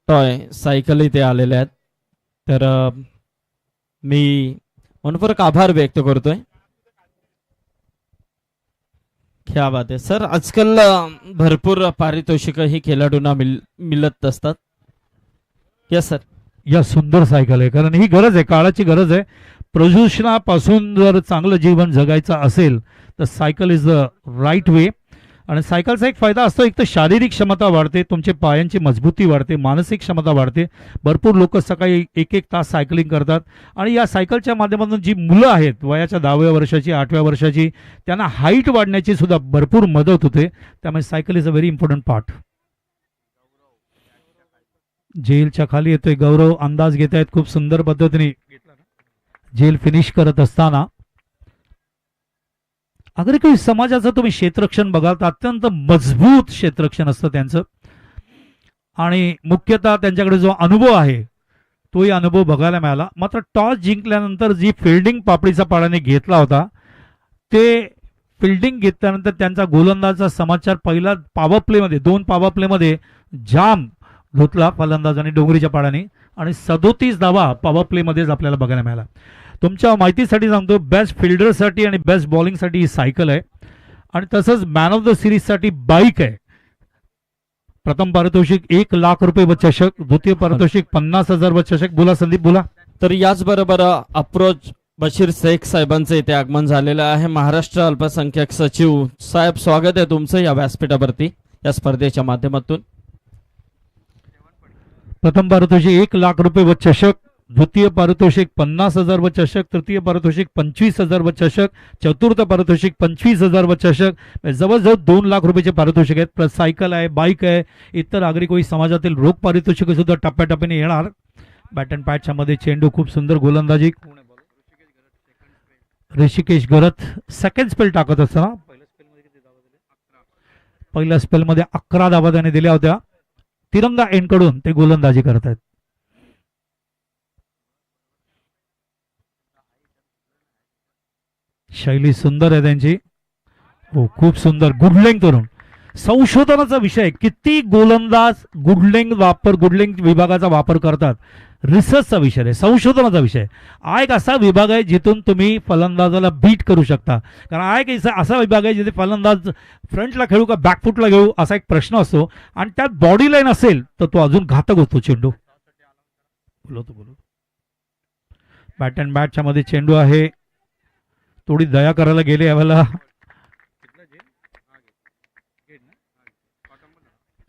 टॉय सायकल इथे आलेले आहेत. तर मी मनपूर्वक आभार व्यक्त करतोय. क्या बात आहे सर. आजकाल भरपूर पारितोषिक ही खेळाडूंना मिळत असतात. Yes sir. या सुंदर सायकल आहे, कारण ही गरज आहे, काळाची गरज आहे. प्रदूषणापासून जर चांगलं जीवन जगायचं असेल तर cycle is the right way. आणि सायकलचा एक फायदा असतो, एक तर शारीरिक क्षमता वाढते, तुमचे पायांची मजबूती वाढते, मानसिक क्षमता वाढते. भरपूर लोक सकाळी 1-1 तास सायकलिंग करतात आणि या सायकलच्या माध्यमातून जी मुलं आहेत वयाच्या 10व्या वर्षाची 8व्या वर्षाची त्यांना हाईट वाढण्याची सुद्धा भरपूर मदत होते. त्यामुळे cycle is a very important part. जेलच्या खाली येतोय गौरव, अंदाज घेत आहेत खूप सुंदर पद्धतीने. जेल फिनिश करत असताना अगर काही समाजाचं तुम्ही क्षेत्ररक्षण बघाल तर अत्यंत मजबूत क्षेत्ररक्षण असतं त्यांचं. आणि मुख्यतः त्यांच्याकडे जो अनुभव आहे तोही अनुभव बघायला मिळाला. मात्र टॉस जिंकल्यानंतर जी फिल्डिंग पापडीचा पाडाने घेतला होता ते फिल्डिंग घेतल्यानंतर त्यांचा गोलंदाजाचा समाचार पहिला पॉवर प्लेमध्ये 2 पॉवर प्लेमध्ये जाम धुतला फलंदाजांनी डोंगरीच्या पाडाने आणि 37 धावा पॉवर प्लेमध्येच आपल्याला बघायला मिळाला. तुमच्या माहितीसाठी सांगतो, बेस्ट फिल्डरसाठी आणि बेस्ट बॉलिंगसाठी ही सायकल आहे आणि तसंच मॅन ऑफ द सिरीजसाठी बाईक आहे. प्रथम पारितोषिक 1 लाख रुपये व चषक, द्वितीय पारितोषिक 50,000 व चषक. बोला संदीप, बोला. तर याचबरोबर अप्रोच बशीर शेख साहेबांचं इथे आगमन झालेलं आहे. महाराष्ट्र अल्पसंख्याक सचिव साहेब, स्वागत आहे तुमचं या व्यासपीठावरती या स्पर्धेच्या माध्यमातून. प्रथम पारितोषिक 1 लाख रुपये व चषक, द्वितीय पारितोषिक 50,000 व चषक, तृतीय पारितोषिक 25,000 व चषक, चतुर्थ पारितोषिक 25,000 व चषक. जवळजवळ 2 लाख रुपयाचे पारितोषिक आहेत. प्लस सायकल आहे, बाईक आहे, इतर नागरिक समाजातील रोख पारितोषिक सुद्धा टप्प्याटप्प्याने येणार. बॅट अँड पॅचच्या मध्ये चेंडू, खूप सुंदर गोलंदाजी. ऋषिकेश गरत सेकंड स्पेल टाकत असताना पहिल्या स्पेलमध्ये 11 धावा त्याने दिल्या होत्या. तिरंगा एंड कडून ते गोलंदाजी करत आहेत. शैली सुंदर आहे त्यांची. हो, खूप सुंदर गुडलेंग करून. संशोधनाचा विषय, किती गोलंदाज गुडलेंग विभागाचा वापर करतात. रिसर्चचा विषय आहे, संशोधनाचा विषय. हा एक असा विभाग आहे जिथून तुम्ही फलंदाजाला बीट करू शकता. कारण हा एक असा विभाग आहे जिथे फलंदाज फ्रंटला खेळू का बॅकफुटला घेऊ असा एक प्रश्न असतो आणि त्यात बॉडी लाईन असेल तर तो अजून घातक होतो चेंडू. बोलतो. बॅट अँड बॅटच्या मध्ये चेंडू आहे. थोडी दया करायला गेले यावेळेला.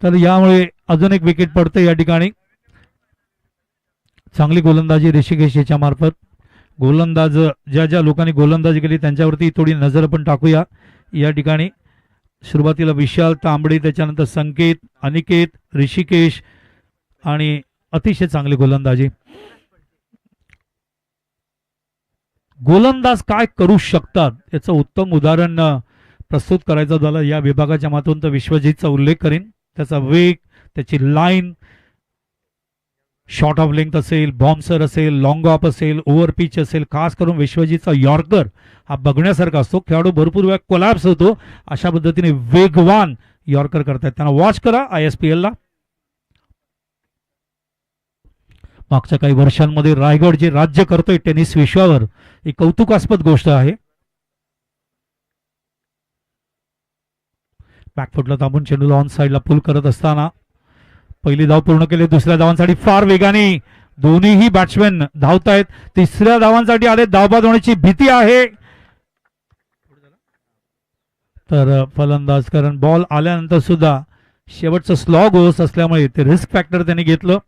तर यामुळे अजून एक विकेट पडते या ठिकाणी. चांगली गोलंदाजी ऋषिकेश याच्या मार्फत. गोलंदाज ज्या लोकांनी गोलंदाजी केली त्यांच्यावरती थोडी नजर पण टाकूया या ठिकाणी. सुरुवातीला विशाल तांबडे, त्याच्यानंतर संकेत, अनिकेत, ऋषिकेश आणि अतिशय चांगली गोलंदाजी. गोलंदाज काय करू शकतात याचं उत्तम उदाहरण प्रस्तुत करायचं झालं या विभागाच्या माध्यमातून तर विश्वजितचा उल्लेख करीन. त्याचा वेग, त्याची लाईन, शॉर्ट ऑफ लेंथ असेल, बॉम्बसर असेल, लॉंग ऑफ असेल, ओव्हर पिच असेल, खास करून विश्वजितचा यॉर्कर हा बघण्यासारखा असतो. खेळाडू भरपूर वेळा कोलॅप्स होतो. अशा पद्धतीने वेगवान यॉर्कर करतात. त्यांना वॉच करा ISPL ला. मागच्या काही वर्षांमध्ये रायगड जे राज्य करतोय टेनिस विश्वावर, ही कौतुकास्पद गोष्ट आहे. बॅकफुटला थांबून चेंडूला ऑन साइडला पुल करत असताना पहिली धाव पूर्ण केली. दुसऱ्या धावांसाठी फार वेगाने दोन्हीही बॅट्समॅन धावतायत. तिसऱ्या धावांसाठी आले. धावबाद होण्याची भीती आहे. तर फलंदाज, कारण बॉल आल्यानंतर सुद्धा शेवटचं स्लॉग ओव्हर्स असल्यामुळे ते रिस्क फॅक्टर त्यांनी घेतलं.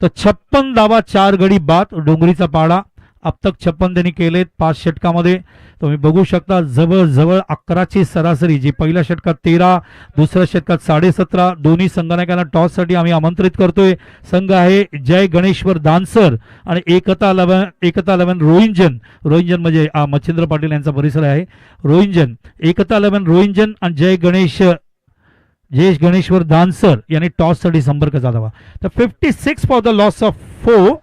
तर 56 धावा 4 गडी बाद डोंगरीचा पाडा. अब तक 56 त्यांनी केलेत 5 षटकामध्ये. तुम्ही बघू शकता जवळजवळ 11ची सरासरी, जी पहिल्या षटकात 13, दुसऱ्या षटकात 17.5. दोन्ही संघनायकांना टॉससाठी आम्ही आमंत्रित करतोय. संघ आहे जय गणेश्वर दानसर आणि एकता 11 रोहिंजन. रोहिंजन म्हणजे मच्छिंद्र पाटील यांचा परिसर आहे. रोहिंजन, एकता 11 रोहिंजन आणि जयेश गणेश्वर दानसर यांनी टॉससाठी संपर्क साधावा. तर 56 फॉर द लॉस ऑफ 4.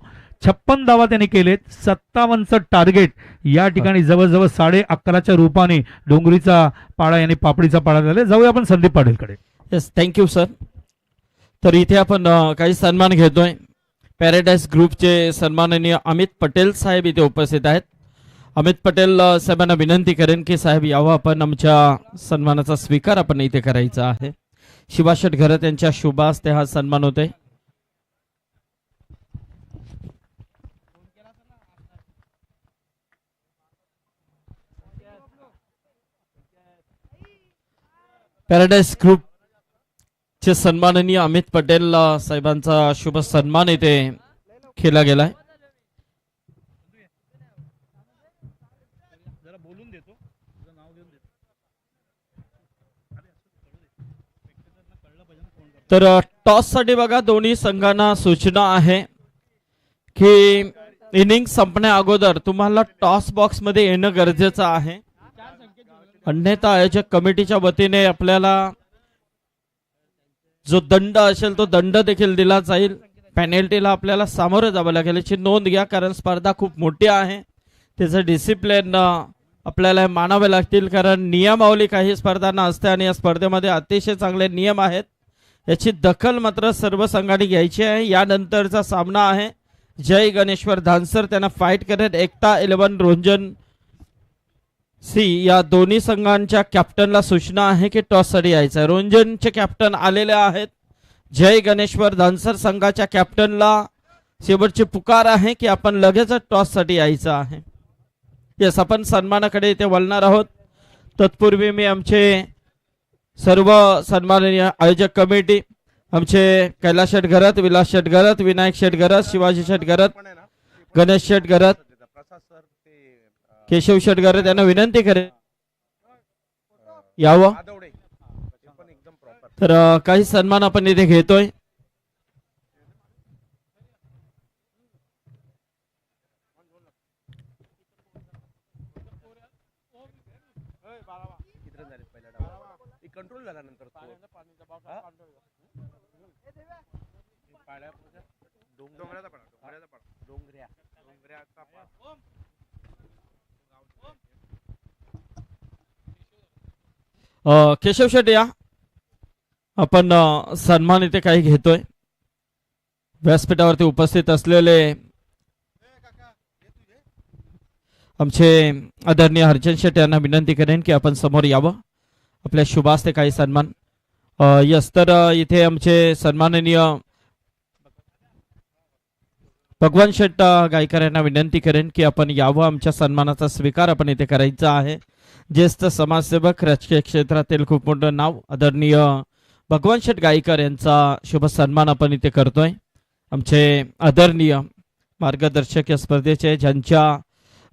56 धावा त्यांनी केलेत. 57चं टार्गेट या ठिकाणी जवळजवळ 11.5च्या रूपाने डोंगरीचा पाडा यांनी पापडीचा पाडा झाले. जाऊया आपण संदीप पाटीलकडे. Yes, thank you sir. तर इथे आपण काही सन्मान घेतोय. पॅराडाईज ग्रुपचे सन्माननीय अमित पटेल साहेब इथे उपस्थित आहेत. अमित पटेल साहेबांना विनंती करेन की साहेब यावं, आपण आमच्या सन्मानाचा स्वीकार आपण इथे करायचा आहे. शिवाशेठ घरत यांच्या शुभ हस्ते हा सन्मान होते. पॅराडाईज ग्रुप चे सन्माननीय अमित पटेल साहेबांचा शुभ सन्मान इथे केला गेलाय. तर टॉस साठी बघा दोन्ही संघांना सूचना आहे की इनिंग संपण्या अगोदर तुम्हाला टॉस बॉक्स मध्ये येणं गरजेचं आहे. अन्यथा आयोजक कमिटीच्या वतीने आपल्याला जो दंड असेल तो दंड देखील दिला जाईल. पेनल्टीला आपल्याला सामोरं जावं लागेल याची नोंद घ्या, कारण स्पर्धा खूप मोठी आहे. त्याचं डिसिप्लिन आपल्याला मानावे लागतील, कारण नियमावली काही स्पर्धांना असते आणि या स्पर्धेमध्ये अतिशय चांगले नियम आहेत. याची दखल मात्र सर्व संघांनी घ्यायची आहे. यानंतरचा सामना आहे जय गणेश्वर धानसर, त्यांना फाईट करत एकता 11 रोंजन सी. या दोन्ही संघांच्या कॅप्टनला सूचना आहे की टॉससाठी यायचं आहे. रोंजनचे कॅप्टन आलेले आहेत. जय गणेश्वर धानसर संघाच्या कॅप्टनला शेवटची पुकार आहे की आपण लगेच टॉससाठी यायचं आहे. येस, आपण सन्मानाकडे इथे वळणार आहोत. तत्पूर्वी मी आमचे सर्व सन्माननीय आयोजक कमिटी, आमचे कैलास शेठ घरत, विलास शेठ घरत, विनायक शेठ घरत, शिवाजी शेठ घरत, गणेश शेठ घरत, केशव शेठ घरत यांना विनंती करेन यावं. तर काही सन्मान आपण इथे घेतोय. कंट्रोल झाल्यानंतर केशव शेठ या, आपण सन्मान इथे काही घेतोय. व्यासपीठावरती उपस्थित असलेले आमचे आदरणीय हरचंद शेठ यांना विनंती करेन की आपण समोर यावं. आपल्या शुभास्ते काही सन्मान. यस, तर इथे आमचे सन्माननीय भगवान शेठ गायकर यांना विनंती करेन की आपण यावं. आमच्या सन्मानाचा स्वीकार आपण इथे करायचा आहे. ज्येष्ठ समाजसेवक, राजकीय क्षेत्रातील खूप मोठं नाव आदरणीय भगवान शेठ गायकर यांचा शुभ सन्मान आपण इथे करतोय. आमचे आदरणीय मार्गदर्शक या स्पर्धेचे, ज्यांच्या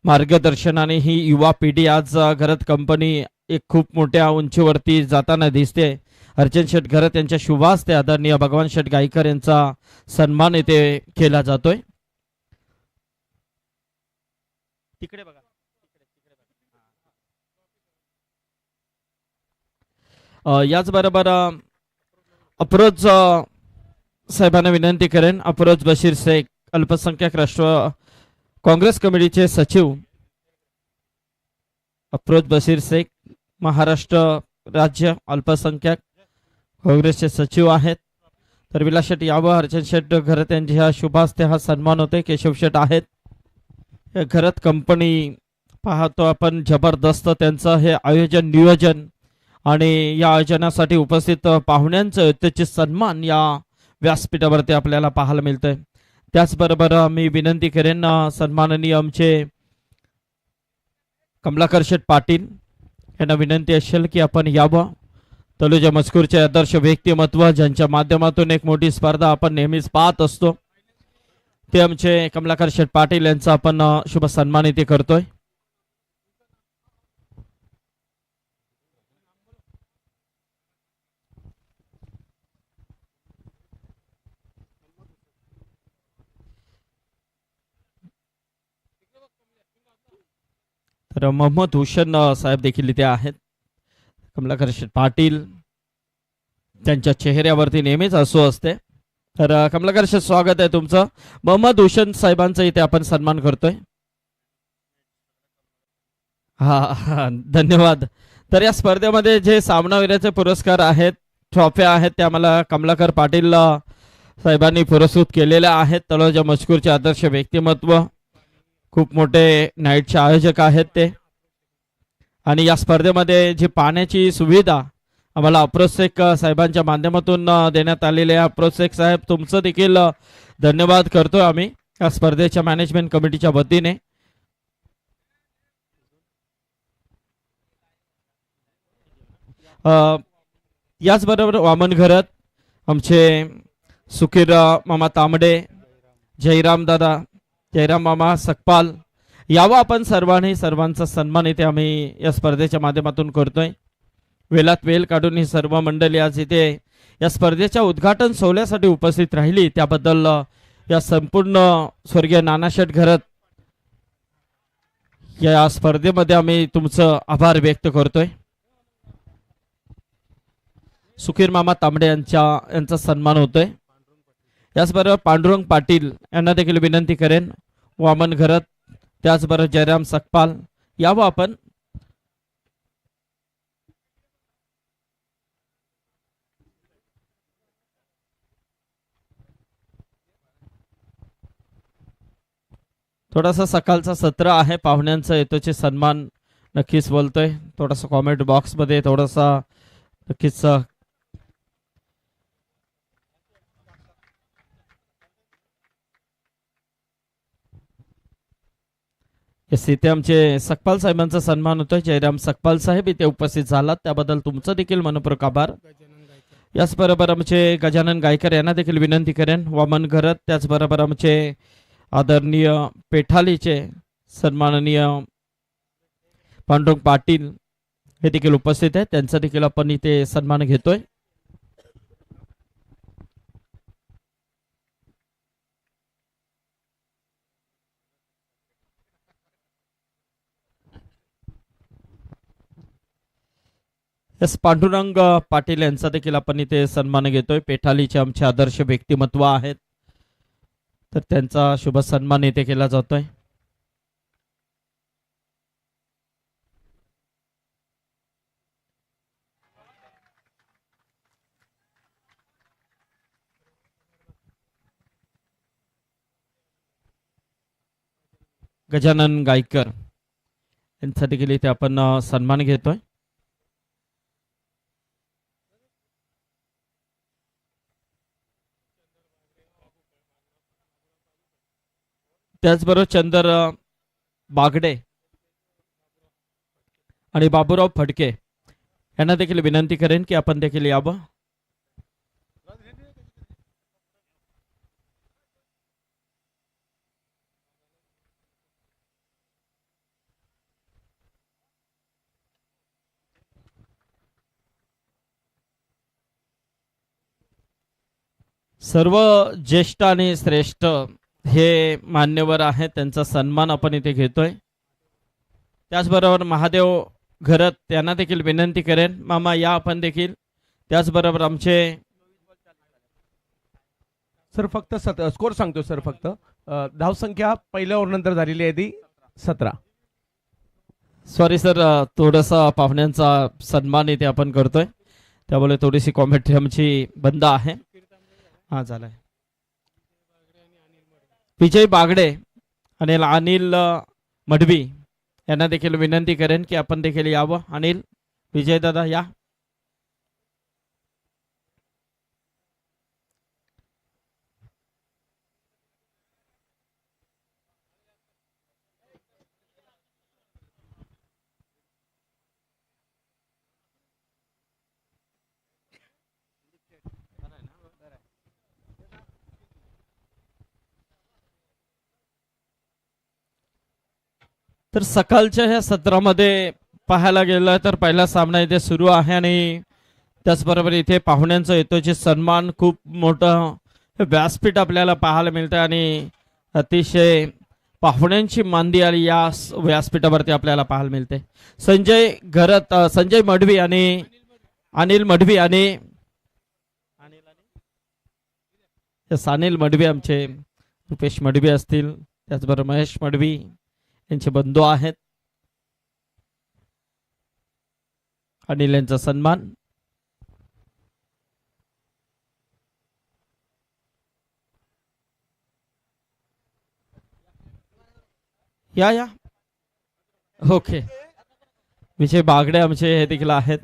मार्गदर्शनाने ही युवा पिढी आज घरत कंपनी एक खूप मोठ्या उंचीवरती जाताना दिसते. हरचंद शेठ घरत यांच्या शुभास्ते आदरणीय भगवान शेठ गायकर यांचा सन्मान इथे केला जातोय. तिकडे बघा. याचबरोबर अफरोज साहेबांना विनंती करेन. अफरोज बशीर शेख, अल्पसंख्याक राष्ट्र काँग्रेस कमिटीचे सचिव. अफरोज बशीर शेख महाराष्ट्र राज्य अल्पसंख्याक काँग्रेसचे सचिव आहेत. तर विलास शेठ यावं. हरचंद शेठ घरत यांच्या शुभास्ते हा सन्मान होते. केशव शेठ आहेत. घरत कंपनी पाहतो आपण, जबरदस्त त्यांचं हे आयोजन नियोजन आणि या आयोजनासाठी उपस्थित पाहुण्यांचं त्याचे सन्मान या व्यासपीठावरती आपल्याला पाहायला मिळतंय. त्याचबरोबर मी विनंती करेन सन्माननीय आमचे कमलाकर शेठ पाटील यांना विनंती असेल की आपण यावं. तनुजा मजकूरचे आदर्श व्यक्तिमत्व, ज्यांच्या माध्यमातून एक मोठी स्पर्धा आपण नेहमीच पाहत असतो, ते आमचे कमलाकर शेठ पाटील यांचा आपण शुभ सन्मान इथे करतोय. तर मोहम्मद हुसेन साहेब देखील इथे आहेत. कमलाकर शेठ पाटील, त्यांच्या चेहऱ्यावरती नेहमीच हसू असते. तर कमलाकर शेठ, स्वागत आहे तुमचं. मोहम्मद हुसेन साहेबांचा इथे आपण सन्मान करतोय. हा, धन्यवाद. तर या स्पर्धेमध्ये जे सामनावीराचे पुरस्कार आहेत, ट्रॉफ्या आहेत, त्या मला कमलाकर पाटील साहेबांनी पुरस्कृत केलेल्या आहेत. तळोजा मजकूरचे आदर्श व्यक्तिमत्व, खूप मोठे नाईटचे आयोजक आहेत ते. आणि या स्पर्धेमध्ये जी पाण्याची सुविधा आम्हाला अफरोज शेख साहेबांच्या माध्यमातून देण्यात आलेले आहे. अफरोज शेख साहेब, तुमचं देखील धन्यवाद करतोय आम्ही या स्पर्धेच्या मॅनेजमेंट कमिटीच्या वतीने. याचबरोबर वामन घरत, आमचे सुखीर मामा तांबडे, जयराम दादा, जयराम मामा सकपाल, यावं आपण सर्वांनी. सर्वांचा सन्मान इथे आम्ही या स्पर्धेच्या माध्यमातून करतोय. वेळात वेळ काढून ही सर्व मंडळी आज इथे या स्पर्धेच्या उद्घाटन सोहळ्यासाठी उपस्थित राहिली, त्याबद्दल या संपूर्ण स्वर्गीय नानाशेठ घरत या स्पर्धेमध्ये आम्ही तुमचं आभार व्यक्त करतोय. सुखीर मामा तांबडे यांचा सन्मान होतोय. याचबरोबर पांडुरंग पाटील यांना देखील विनंती करेन. वामन घरत, त्याचबरोबर जयराम सकपाल यावं आपण. थोडासा सकाळचा सत्र आहे, पाहुण्यांचा येतोचे सन्मान नक्कीच बोलतोय. थोडासा कॉमेंट बॉक्स मध्ये थोडासा नक्कीच येस, इथे आमचे सकपाल साहेबांचा सन्मान होतोय. जयराम सकपाल साहेब इथे उपस्थित झालात त्याबद्दल तुमचं देखील मनपूर्वक आभार. याचबरोबर आमचे गजानन गायकर यांना देखील विनंती करेन. वामन घरत, त्याचबरोबर आमचे आदरणीय पेठालीचे सन्माननीय पांडुरंग पाटील हे देखील उपस्थित आहेत. त्यांचा देखील आपण इथे सन्मान घेतोय. एस पांडुरंग पाटील यांचा देखील आपण इथे सन्मान घेतोय. पेठालीचे आमचे आदर्श व्यक्तिमत्व आहेत, तर त्यांचा शुभ सन्मान इथे केला जातोय. गजानन गायकर यांचा देखील इथे आपण सन्मान घेतोय. त्याचबरोबर चंदर बागडे आणि बाबूराव फडके यांना देखील विनंती करेन की आपण देखील यावं. सर्व ज्येष्ठ आणि श्रेष्ठ हे मान्यवर आहेत, त्यांचा सन्मान आपण इथे घेतोय. त्याचबरोबर महादेव घरत यांना देखील विनंती करेन, मामा या आपण देखील. त्याचबरोबर आमचे सर फक्त स्कोर सांगतो सर. फक्त धावसंख्या पहिल्या ओव्हर नंतर झालेली आहे ती 17. सॉरी सर, थोडासा पाहुण्यांचा सन्मान इथे आपण करतोय, त्यामुळे थोडीशी कॉमेंट्री आमची बंद आहे. हा झालाय. विजय बागडे आणि अनिल मडवी यांना देखील विनंती करेन की आपण देखील यावं. अनिल, विजय दादा या. तर सकाळच्या ह्या सत्रामध्ये पाहायला गेलं तर पहिला सामना इथे सुरू आहे आणि त्याचबरोबर इथे पाहुण्यांचा येतोचे सन्मान खूप मोठं व्यासपीठ आपल्याला पाहायला मिळतं आणि अतिशय पाहुण्यांची मांदी आली या व्यासपीठावरती आपल्याला पाहायला मिळते. संजय घरत, संजय मडवी आणि अनिल मडवी आणि अनिल मडवी आमचे रुपेश मडवी असतील, त्याचबरोबर महेश मडवी यांचे बंधू आहेत. अनिल यांचा सन्मान. या या ओके. विजय बागडे आमचे हे देखील आहेत.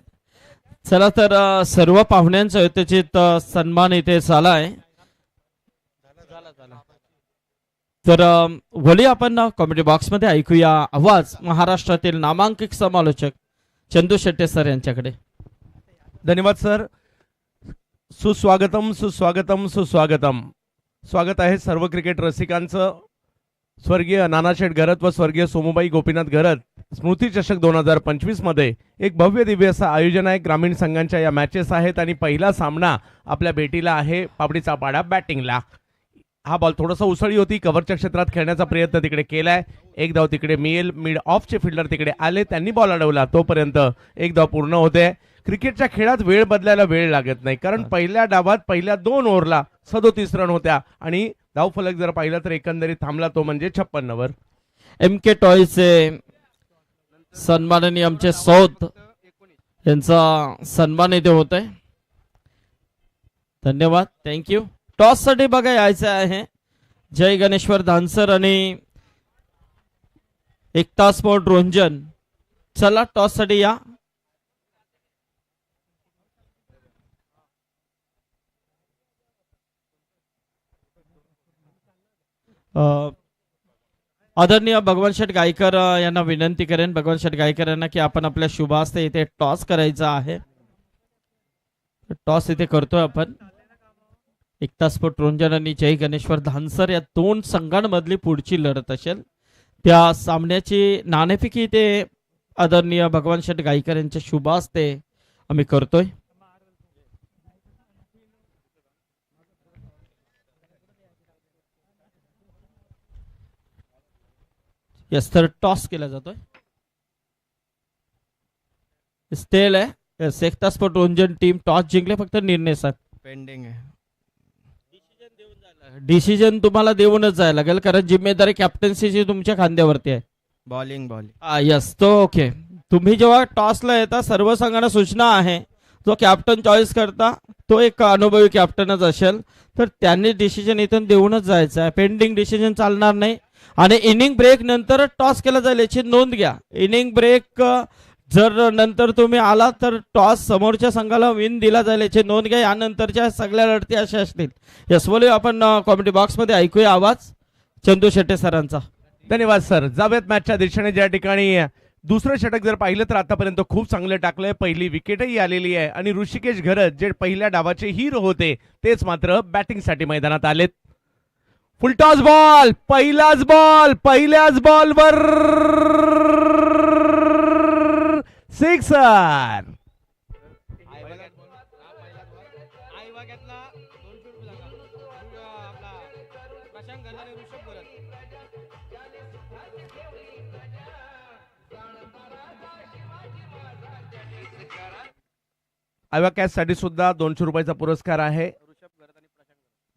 चला तर सर्व पाहुण्यांचा यथोचित सन्मान इथे झालाय. तर वली आपण कॉमेडी बॉक्स मध्ये ऐकूया आवाज महाराष्ट्रातील नामांकित समालोचक चंदू शेट्टे सर यांच्याकडे. धन्यवाद सर. सुस्वागतम सुस्वागतम सुस्वागतम. स्वागत आहे सर्व क्रिकेट रसिकांचं. स्वर्गीय नानाशेठ घरत व स्वर्गीय सोमूबाई गोपीनाथ घरत स्मृती चषक 2025 मध्ये एक भव्य दिव्य असं आयोजन आहे. ग्रामीण संघांच्या या मॅचेस आहेत आणि पहिला सामना आपल्या भेटीला आहे. पापडीचा पाडा बॅटिंगला. हा बॉल थोडासा उसळी होती, कव्हरच्या क्षेत्रात खेळण्याचा प्रयत्न तिकडे केलाय. एक धाव तिकडे मिळेल. मिड ऑफचे फिल्डर तिकडे आले, त्यांनी बॉल अडवला, तोपर्यंत एक धाव पूर्ण होते. क्रिकेटच्या खेळात वेळ बदलायला वेळ लागत नाही, कारण पहिल्या डावात पहिल्या 2 ओव्हरला 37 रन होत्या आणि धावफलक जर पाहिला तर एकंदरीत थांबला तो म्हणजे 56 वर. MK टॉयचे सन्माननीय आमचे सौद यांचा सन्मान इथे होत आहे. धन्यवाद, थँक्यू. टॉस साठी बघा यायचं आहे जय गणेश्वर धानसर आणि एकता स्पोर्ट रोंजन. चला टॉस साठी या. आदरणीय भगवान शेठ गायकर यांना विनंती करेन, भगवान शेठ गायकर यांना की आपण आपल्या शुभ हस्ते इथे टॉस करायचा आहे. टॉस इथे करतोय आपण. एकता स्पोर्ट रोंजन आणि जय गणेश्वर धानसर या दोन संघांमधली पुढची लढत असेल. त्या सामन्याची नाणेफेकी इथे आदरणीय भगवान शेठ गायकर यांच्या शुभ हस्ते आम्ही करतोय. यस, तर टॉस केला जातोय. स्टेल आहे. यस, एकता स्पोर्ट रोंजन टीम टॉस जिंकले, फक्त निर्णय सर पेंडिंग आहे. डिसिजन तुम्हाला देऊनच जायला लागेल, कारण जिम्मेदारी कॅप्टन्सीची तुमच्या खांद्यावरती आहे. बॉलिंग यस, तो ओके. तुम्ही जेव्हा टॉसला येता सर्व संघांना सूचना आहे, जो कॅप्टन चॉईस करता तो एक अनुभवी कॅप्टनच असेल, तर त्यांनी डिसिजन इथून देऊनच जायचं आहे. पेंडिंग डिसिजन चालणार नाही. आणि इनिंग ब्रेक नंतर टॉस केला जाईल याची नोंद घ्या. इनिंग ब्रेक जर नंतर तुम्ही आला तर टॉस समोरच्या संघाला विन दिला जाईल याची नोंद घ्या. यानंतरच्या सगळ्या लढती अशा असतील. यस, बोलूया आपण कॉमेडी बॉक्स मध्ये ऐकूया आवाज चंदू शेट्टे सरांचा. धन्यवाद सर. जाऊयात मॅचच्या दिशेने. ज्या ठिकाणी दुसरं षटक जर पाहिलं तर आतापर्यंत खूप चांगलं टाकलंय. पहिली विकेटही आलेली आहे आणि ऋषिकेश घरत जे पहिल्या डावाचे हिरो होते तेच मात्र बॅटिंगसाठी मैदानात आलेत. फुलटॉस बॉल, पहिल्याच बॉलवर सिक्सर. आयवा कॅच साठी सुद्धा 200 रुपयाचा पुरस्कार आहे.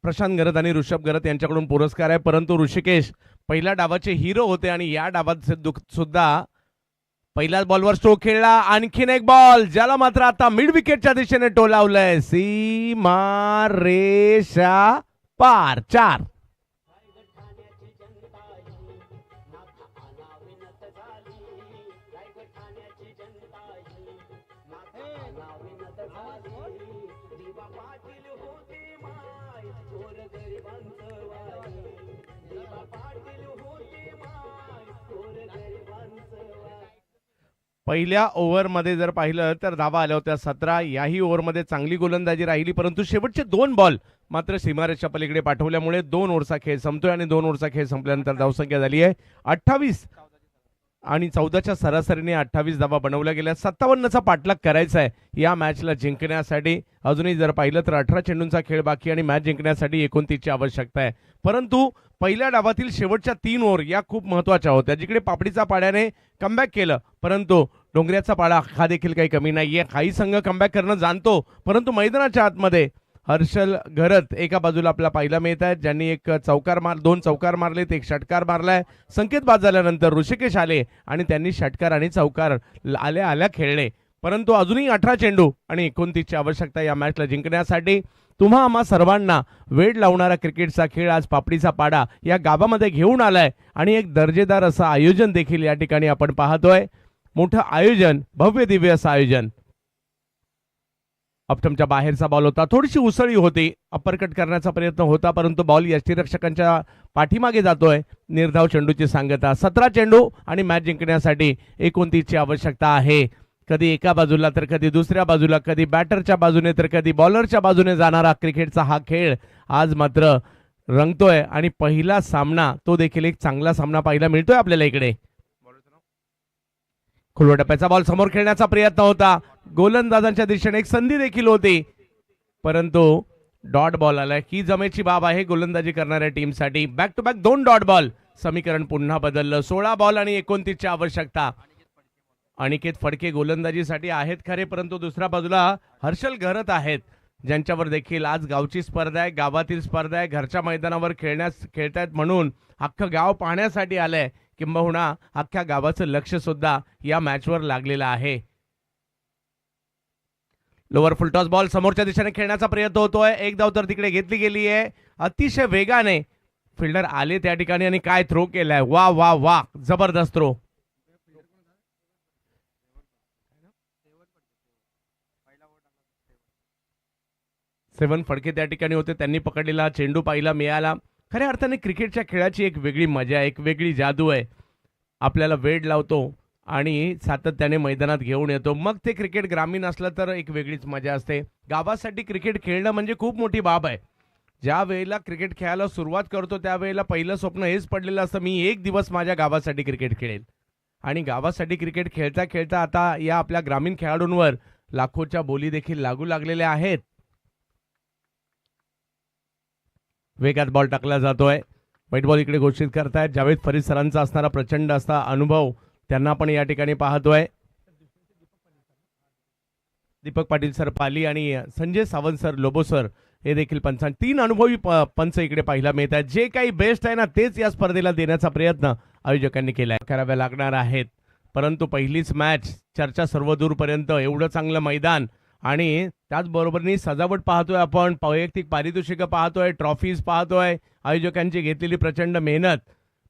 प्रशांत गरत आणि ऋषभ गरत यांच्याकडून पुरस्कार आहे. परंतु ऋषिकेश पहिल्या डावाचे हिरो होते आणि या डावात सुद्धा पहिल्याच बॉलवर स्ट्रोक खेळला. आणखीन एक बॉल ज्याला मात्र आता मिड विकेटच्या दिशेने टोलावलंय. सीमा रेषा पार. 4. पहिल्या ओव्हरमध्ये जर पाहिलं तर धावा आल्या होत्या 17. याही ओव्हरमध्ये चांगली गोलंदाजी राहिली, परंतु शेवटचे 2 बॉल मात्र सीमारेषा पलीकडे पाठवल्यामुळे 2 ओव्हरचा खेळ संपतोय. आणि 2 ओव्हरचा खेळ संपल्यानंतर धावसंख्या झाली आहे 28 आणि 14च्या सरासरीने 28 धावा बनवल्या गेल्या. 57चा पाठलाग करायचा आहे या मॅचला जिंकण्यासाठी. अजूनही जर पाहिलं तर 18 चेंडूंचा खेळ बाकी आणि मॅच जिंकण्यासाठी 29ची आवश्यकता आहे. परंतु पहिल्या डावातील शेवटच्या 3 ओव्हर या खूप महत्वाच्या होत्या, जिकडे पापडीचा पाड्याने कमबॅक केलं, परंतु डोंगऱ्याचा पाडा हा देखील काही कमी नाहीये. काही संघ कमबॅक करणं जाणतो, परंतु मैदानाच्या आतमध्ये हर्षल घरत एका बाजूला आपला पाहायला मिळत आहेत, ज्यांनी 2 चौकार मारलेत, 1 षटकार मारलाय. संकेत बाद झाल्यानंतर ऋषिकेश आले आणि त्यांनी षटकार आणि चौकार आल्या खेळले. परंतु अजूनही 18 चेंडू आणि 29ची आवश्यकता या मॅचला जिंकण्यासाठी. तुम्हा आम्हा सर्वांना वेळ लावणारा क्रिकेटचा खेळ आज पापडीचा पाडा या गावामध्ये घेऊन आलाय आणि एक दर्जेदार असं आयोजन देखील या ठिकाणी आपण पाहतोय. मोठं आयोजन, भव्य दिव्य असं आयोजन. अपटमच्या बाहेरचा बॉल होता, थोडीशी उसळी होती, अपरकट करण्याचा प्रयत्न होता, परंतु बॉल यष्टीरक्षकांच्या पाठीमागे जातोय. निर्धाव चेंडूची सांगता. 17 चेंडू आणि मॅच जिंकण्यासाठी 29ची आवश्यकता आहे. कधी एका बाजूला तर कधी दुसऱ्या बाजूला, कधी बॅटरच्या बाजूने तर कधी बॉलरच्या बाजूने जाणारा क्रिकेटचा हा खेळ आज मात्र रंगतोय आणि पहिला सामना तो देखील एक चांगला सामना पाहायला मिळतोय आपल्याला इकडे. खुलवा टप्प्याचा बॉल समोर खेळण्याचा प्रयत्न होता, गोलंदाजांच्या दिशेने एक संधी देखील होती, परंतु डॉट बॉल आलाय. ही जमेची बाब आहे गोलंदाजी करणाऱ्या टीमसाठी. Back to back 2 dot ball. समीकरण पुन्हा बदललं. 16 बॉल आणि 29ची आवश्यकता. अनिकेत फडके गोलंदाजीसाठी आहेत खरे, परंतु दुसऱ्या बाजूला हर्षल घरत आहेत, ज्यांच्यावर देखील आज गावची स्पर्धा आहे, गावातील स्पर्धा आहे. घरच्या मैदानावर खेळतायत म्हणून अख्खं गाव पाहण्यासाठी आलंय किंबहुना अख्ख्या गावाचं लक्ष सुद्धा या मॅचवर लागलेलं आहे. लोअर फुलटॉस बॉल समोरच्या दिशेने खेळण्याचा प्रयत्न होतोय. एक धाव तर तिकडे घेतली गेली आहे. अतिशय वेगाने फिल्डर आले त्या ठिकाणी आणि काय थ्रो केलाय. वा वा वा, जबरदस्त थ्रो. सेवन फडके त्या ठिकाणी होते, त्यांनी पकडलेला चेंडू पाहिला मिळाला. खऱ्या अर्थाने क्रिकेटच्या खेळाची एक वेगळी मजा, एक वेगळी जादू आहे. आपल्याला वेळ लावतो आणि सातत्याने मैदानात घेऊन येतो. मग ते क्रिकेट ग्रामीण असलं तर एक वेगळीच मजा असते. गावासाठी क्रिकेट खेळणं म्हणजे खूप मोठी बाब आहे. ज्या वेळेला क्रिकेट खेळायला सुरुवात करतो त्यावेळेला पहिलं स्वप्न हेच पडलेलं असतं, मी एक दिवस माझ्या गावासाठी क्रिकेट खेळेल. आणि गावासाठी क्रिकेट खेळता खेळता आता या आपल्या ग्रामीण खेळाडूंवर लाखोच्या बोली देखील लागू लागलेल्या आहेत. वेगात बॉल टाकला जातोय. व्हाईट बॉल इकडे घोषित करतायत. जावेद फरीद सरांचा असणारा प्रचंड असा अनुभव त्यांना पण या ठिकाणी पाहतोय. दीपक पाटील सर पाली आणि संजय सावंत सर लोबो सर हे देखील पंचांत, तीन अनुभवी पंच इकडे पाहायला मिळत आहेत. जे काही बेस्ट आहे ना तेच या स्पर्धेला देण्याचा प्रयत्न आयोजकांनी केलाय, कराव्या लागणार आहेत. परंतु पहिलीच मॅच, चर्चा सर्वदूरपर्यंत, एवढं चांगलं मैदान आणि त्याचबरोबरनी सजावट पाहतोय आपण, वैयक्तिक पारितोषिकं पाहतोय, ट्रॉफीज पाहतोय, आयोजकांची घेतलेली प्रचंड मेहनत.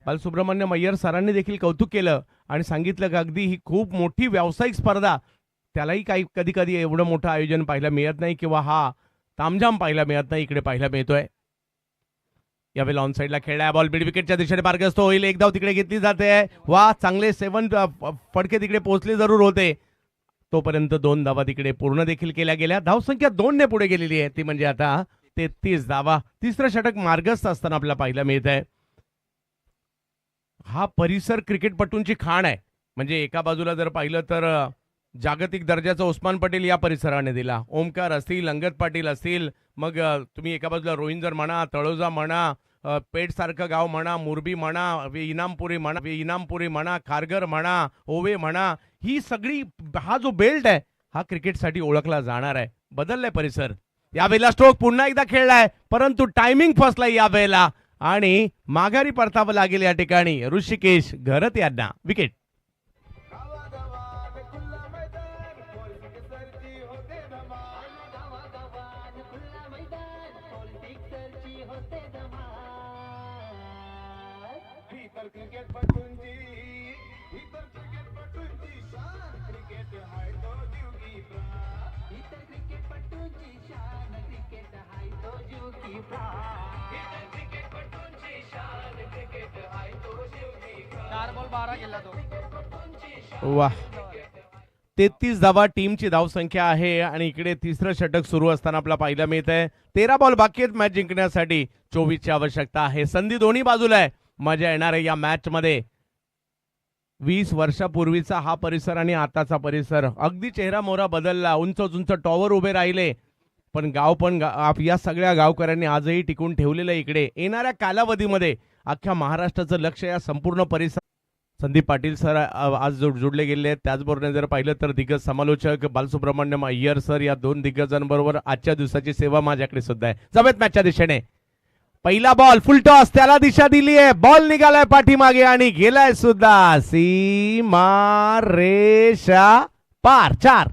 बालसुब्रमण्यम अय्यर सरांनी देखील कौतुक केलं आणि सांगितलं की अगदी ही खूप मोठी व्यावसायिक स्पर्धा, त्यालाही काही कधी कधी एवढं मोठं आयोजन पाहायला मिळत नाही किंवा हा तामझाम पाहायला मिळत नाही, इकडे पाहायला मिळतोय. यावेळेला ऑन साईडला खेळलाय बॉल, मिड विकेटच्या दिशेने मार्गस्थ होईल. एक धाव तिकडे घेतली जाते. वा, चांगले सेवन फडके तिकडे पोहोचले जरूर होते. तोपर्यंत 2 धावा तिकडे पूर्ण देखील केल्या गेल्या. धावसंख्या 2 ने पुढे गेलेली आहे, ती म्हणजे आता 33 धावा. तिसरं षटक मार्गस्थ असताना आपल्याला पाहायला मिळत आहे. हा परिसर क्रिकेटपटूंची खाण आहे. म्हणजे एका बाजूला जर पाहिलं तर जागतिक दर्जाचा उस्मान पटेल या परिसराने दिला. ओमकार असतील, अंगद पाटील असतील, मग तुम्ही एका बाजूला रोहिंजर म्हणा, तळोजा म्हणा, पेठ सारखं गाव म्हणा, मुरबी म्हणा, इनामपुरी म्हणा, खारघर म्हणा, ओवे म्हणा, ही सगळी, हा जो बेल्ट आहे हा क्रिकेटसाठी ओळखला जाणार आहे. बदललाय परिसर. यावेळेला स्ट्रोक पुन्हा एकदा खेळलाय, परंतु टायमिंग फसलाय यावेळेला आणि माघारी परतावं लागेल या ठिकाणी ऋषिकेश घरत यांना. विकेट. वाह, 33 धावा टीमची धावसंख्या आहे आणि इकडे तिसरं षटक सुरू असताना आपल्याला पाहायला मिळत आहे. 13 बॉल बाकी आहेत मॅच जिंकण्यासाठी. 24 ची आवश्यकता आहे. संधी दोन्ही बाजूला आहे. मजा येणार आहे या मॅच मध्ये. 20 वर्षापूर्वीचा हा परिसर आणि आताचा परिसर अगदी चेहरा मोहरा बदलला. उंच उंच टॉवर उभे राहिले, पण गाव पण या सगळ्या गावकऱ्यांनी आजही टिकून ठेवलेलं इकडे. येणाऱ्या कालावधीमध्ये अख्ख्या महाराष्ट्राचं लक्ष या संपूर्ण परिसर. संदीप पाटील सर आज जोडले गेले आहेत. त्याचबरोबर जर पाहिलं तर दिग्गज समालोचक बालसुब्रमण्यम अय्यर सर, या 2 दिग्गजांबरोबर आजच्या दिवसाची सेवा माझ्याकडे सुद्धा आहे. जमेत मॅचच्या दिशेने पहिला बॉल, फुल टॉस, त्याला दिशा दिली आहे. बॉल निघालाय पाठीमागे आणि गेलाय सुद्धा सीमा रेषा पार. 4.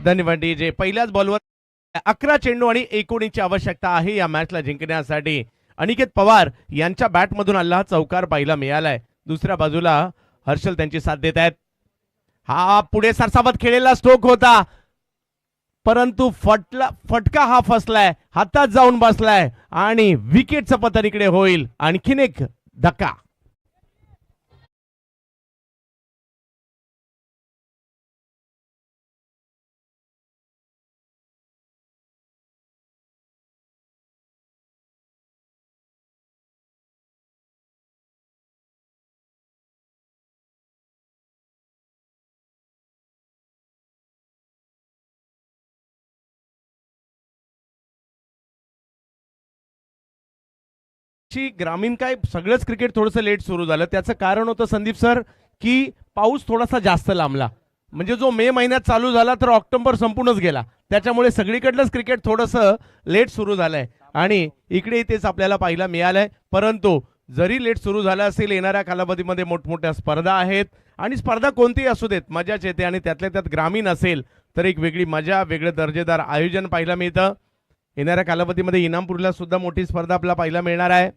धन्यवाद डीजे. पहिल्याच बॉलवर 11 चेंडू आणि 19 ची आवश्यकता आहे या मॅचला जिंकण्यासाठी. अनिकेत पवार यांच्या बॅटमधून अल्लाह चौकार पाहायला मिळालाय. दुसऱ्या बाजूला हर्षल त्यांची साथ देत आहेत. हा पुढे सरसावत खेळलेला स्ट्रोक होता, परंतु फटका हा फसलाय, हातात जाऊन बसलाय आणि विकेटचं पतन इकडे होईल. आणखीन एक धक्का. ग्रामीण काय सगळंच क्रिकेट थोडंसं लेट सुरू झालं. त्याचं कारण होतं संदीप सर की पाऊस थोडासा जास्त लांबला. म्हणजे जो मे महिन्यात चालू झाला तर ऑक्टोबर संपूनच गेला. त्याच्यामुळे सगळीकडलंच क्रिकेट थोडंसं लेट सुरू झालंय आणि इकडे तेच आपल्याला पाहायला मिळालंय. परंतु जरी लेट सुरू झालं असेल, येणाऱ्या कालावधीमध्ये मोठमोठ्या स्पर्धा आहेत आणि स्पर्धा कोणतीही असू देत मजाच येते. आणि त्यातल्या त्यात ग्रामीण असेल तर एक वेगळी मजा, वेगळं दर्जेदार आयोजन पाहायला मिळतं. येणाऱ्या कालावधीमध्ये इनामपूरला सुद्धा मोठी स्पर्धा आपल्याला पाहायला मिळणार आहे.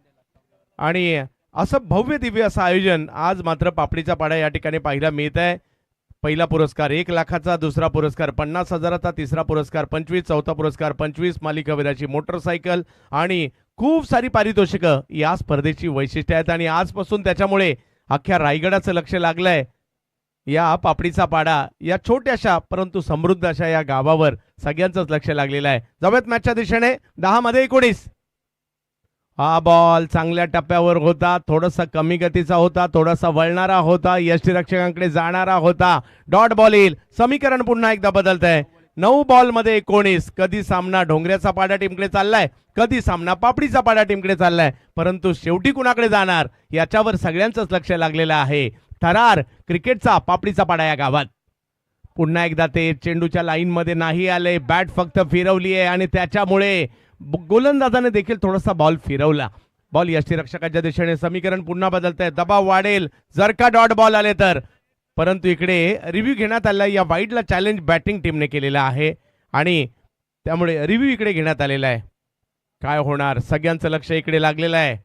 आणि असं भव्य दिव्य असं आयोजन आज मात्र पापडीचा पाडा या ठिकाणी पाहायला मिळत आहे. पहिला पुरस्कार 1 लाखाचा, दुसरा पुरस्कार 50,000चा, तिसरा पुरस्कार 25, चौथा पुरस्कार 25, मालिकावीराची मोटरसायकल आणि खूप सारी पारितोषिकं या स्पर्धेची वैशिष्ट्य आहेत. आणि आजपासून त्याच्यामुळे अख्ख्या रायगडाचं लक्ष लागलंय या पापडीचा पाडा या छोट्याशा परंतु समृद्ध अशा या गावावर सगळ्यांचंच लक्ष लागलेलं आहे. जाऊयात मॅचच्या दिशेने. 10 मध्ये 19. हा बॉल चांगल्या टप्प्यावर होता, थोडासा कमी गतीचा होता, थोडासा वळणारा होता, यष्टीरक्षकांकडे जाणारा होता. डॉट बॉल येईल. समीकरण पुन्हा एकदा बदलत आहे. 9 बॉल मध्ये 19. कधी सामना डोंगऱ्याचा पाडा टीमकडे चाललाय, कधी सामना पापडीचा पाडा टीमकडे चाललाय, परंतु शेवटी कुणाकडे जाणार याच्यावर सगळ्यांचंच लक्ष लागलेलं आहे. थरार क्रिकेटचा पापडीचा पाडा या गावात. पुन्हा एकदा ते चेंडूच्या लाईन मध्ये नाही आले, बॅट फक्त फिरवली आहे आणि त्याच्यामुळे गोलंदाजाने देखील थोडासा बॉल फिरवला. बॉल यष्टीरक्षकाच्या दिशेने. समीकरण पुन्हा बदलत आहे. दबाव वाढेल जर का डॉट बॉल आले तर. परंतु इकडे रिव्ह्यू घेण्यात आला. या वाईडला चॅलेंज बॅटिंग टीमने केलेला आहे आणि त्यामुळे रिव्ह्यू इकडे घेण्यात आलेला आहे. काय होणार, सगळ्यांचं लक्ष इकडे लागलेलं आहे.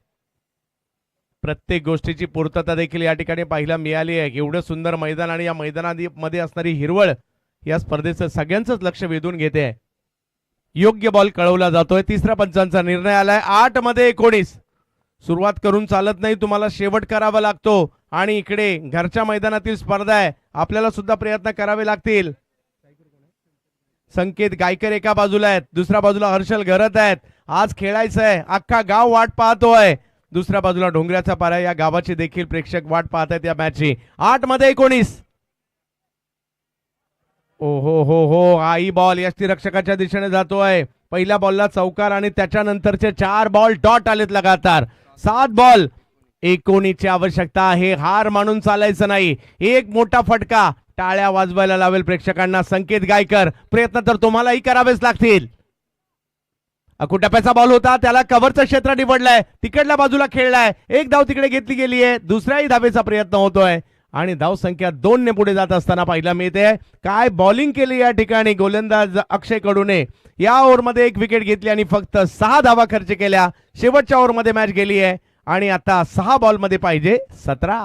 प्रत्येक गोष्टीची पूर्तता देखील या ठिकाणी पाहायला मिळाली आहे. एवढं सुंदर मैदान आणि या मैदानामध्ये असणारी हिरवळ या स्पर्धेचं सगळ्यांचंच लक्ष वेधून घेते. योग्य बॉल कळवला जातोय. तिसऱ्या पंचांचा निर्णय आलाय. 8 मध्ये 19. सुरुवात करून चालत नाही, तुम्हाला शेवट करावा लागतो. आणि इकडे घरच्या मैदानातील स्पर्धा आहे, आपल्याला सुद्धा प्रयत्न करावे लागतील. संकेत गायकर एका बाजूला आहेत, दुसऱ्या बाजूला हर्षल घरत आहेत. आज खेळायचं आहे, अख्खा गाव वाट पाहतोय. दुसऱ्या बाजूला डोंगऱ्याचा पारा या गावाची देखील प्रेक्षक वाट पाहत आहेत या मॅचची. 8 मध्ये 19. ओ हो हो हो. आई बॉल यष्टीरक्षकाच्या दिशेने जातोय. पहिल्या बॉलला चौकार आणि त्याच्यानंतरचे 4 बॉल डॉट आलेत लगातार. 7 बॉल 19ची आवश्यकता आहे. हार मानून चालायचं नाही. एक मोठा फटका टाळ्या वाजवायला लावेल प्रेक्षकांना संकेत गायकर. प्रयत्न तर तुम्हालाही करावेच लागतील. अकुटप्याचा बॉल होता, त्याला कव्हरचं क्षेत्र निवडलंय, तिकडल्या बाजूला खेळलाय. एक धाव तिकडे घेतली गेली आहे. दुसऱ्याही धावेचा प्रयत्न होतोय आणि धाव संख्या 2 ने पुढे जात असताना पाहायला मिळते. काय बॉलिंग केली या ठिकाणी गोलंदाज अक्षय कडूने. या ओव्हरमध्ये 1 विकेट घेतली आणि फक्त 6 धावा खर्च केल्या. शेवटच्या ओव्हरमध्ये मॅच गेली आहे आणि आता 6 बॉलमध्ये पाहिजे 17.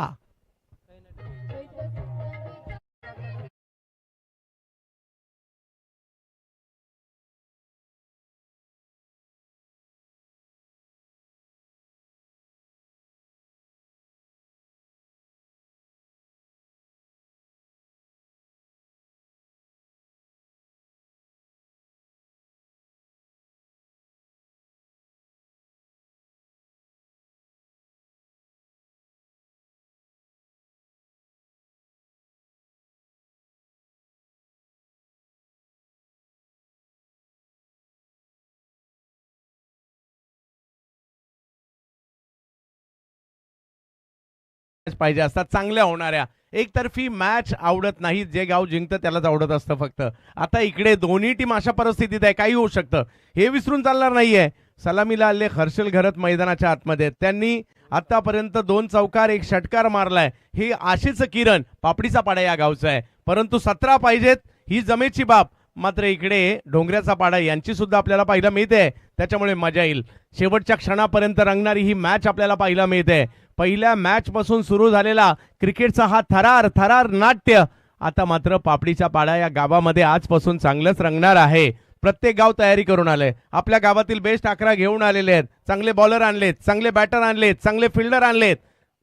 पाहिजे असतात चांगल्या होणाऱ्या. एकतर्फी मॅच आवडत नाही, जे गाव जिंकतं त्यालाच आवडत असतं फक्त. आता इकडे दोन्ही टीम अशा परिस्थितीत आहे, काही होऊ शकतं, हे विसरून चालणार नाहीये. सलामीला आले हर्षल घरत मैदानाच्या आतमध्ये. त्यांनी आतापर्यंत 2 चौकार 1 षटकार मारलाय. हे आशेचं किरण पापडीचा पाडा या गावचं आहे. परंतु 17 पाहिजेत ही जमेची बाब. मात्र इकडे डोंगऱ्याचा पाडा यांची सुद्धा आपल्याला पाहायला मिळते. त्याच्यामुळे मजा येईल. शेवटच्या क्षणापर्यंत रंगणारी ही मॅच आपल्याला पाहायला मिळते. पहिल्या मॅच पासून सुरू झालेला क्रिकेटचा हा थरार नाट्य आता मात्र पापडीचा पाडा या गावामध्ये आजपासून चांगलंच रंगणार आहे. प्रत्येक गाव तयारी करून आलंय. आपल्या गावातील बेस्ट 11 घेऊन आलेले आहेत. चांगले बॉलर आणलेत, चांगले बॅटर आणलेत, चांगले फिल्डर आणलेत.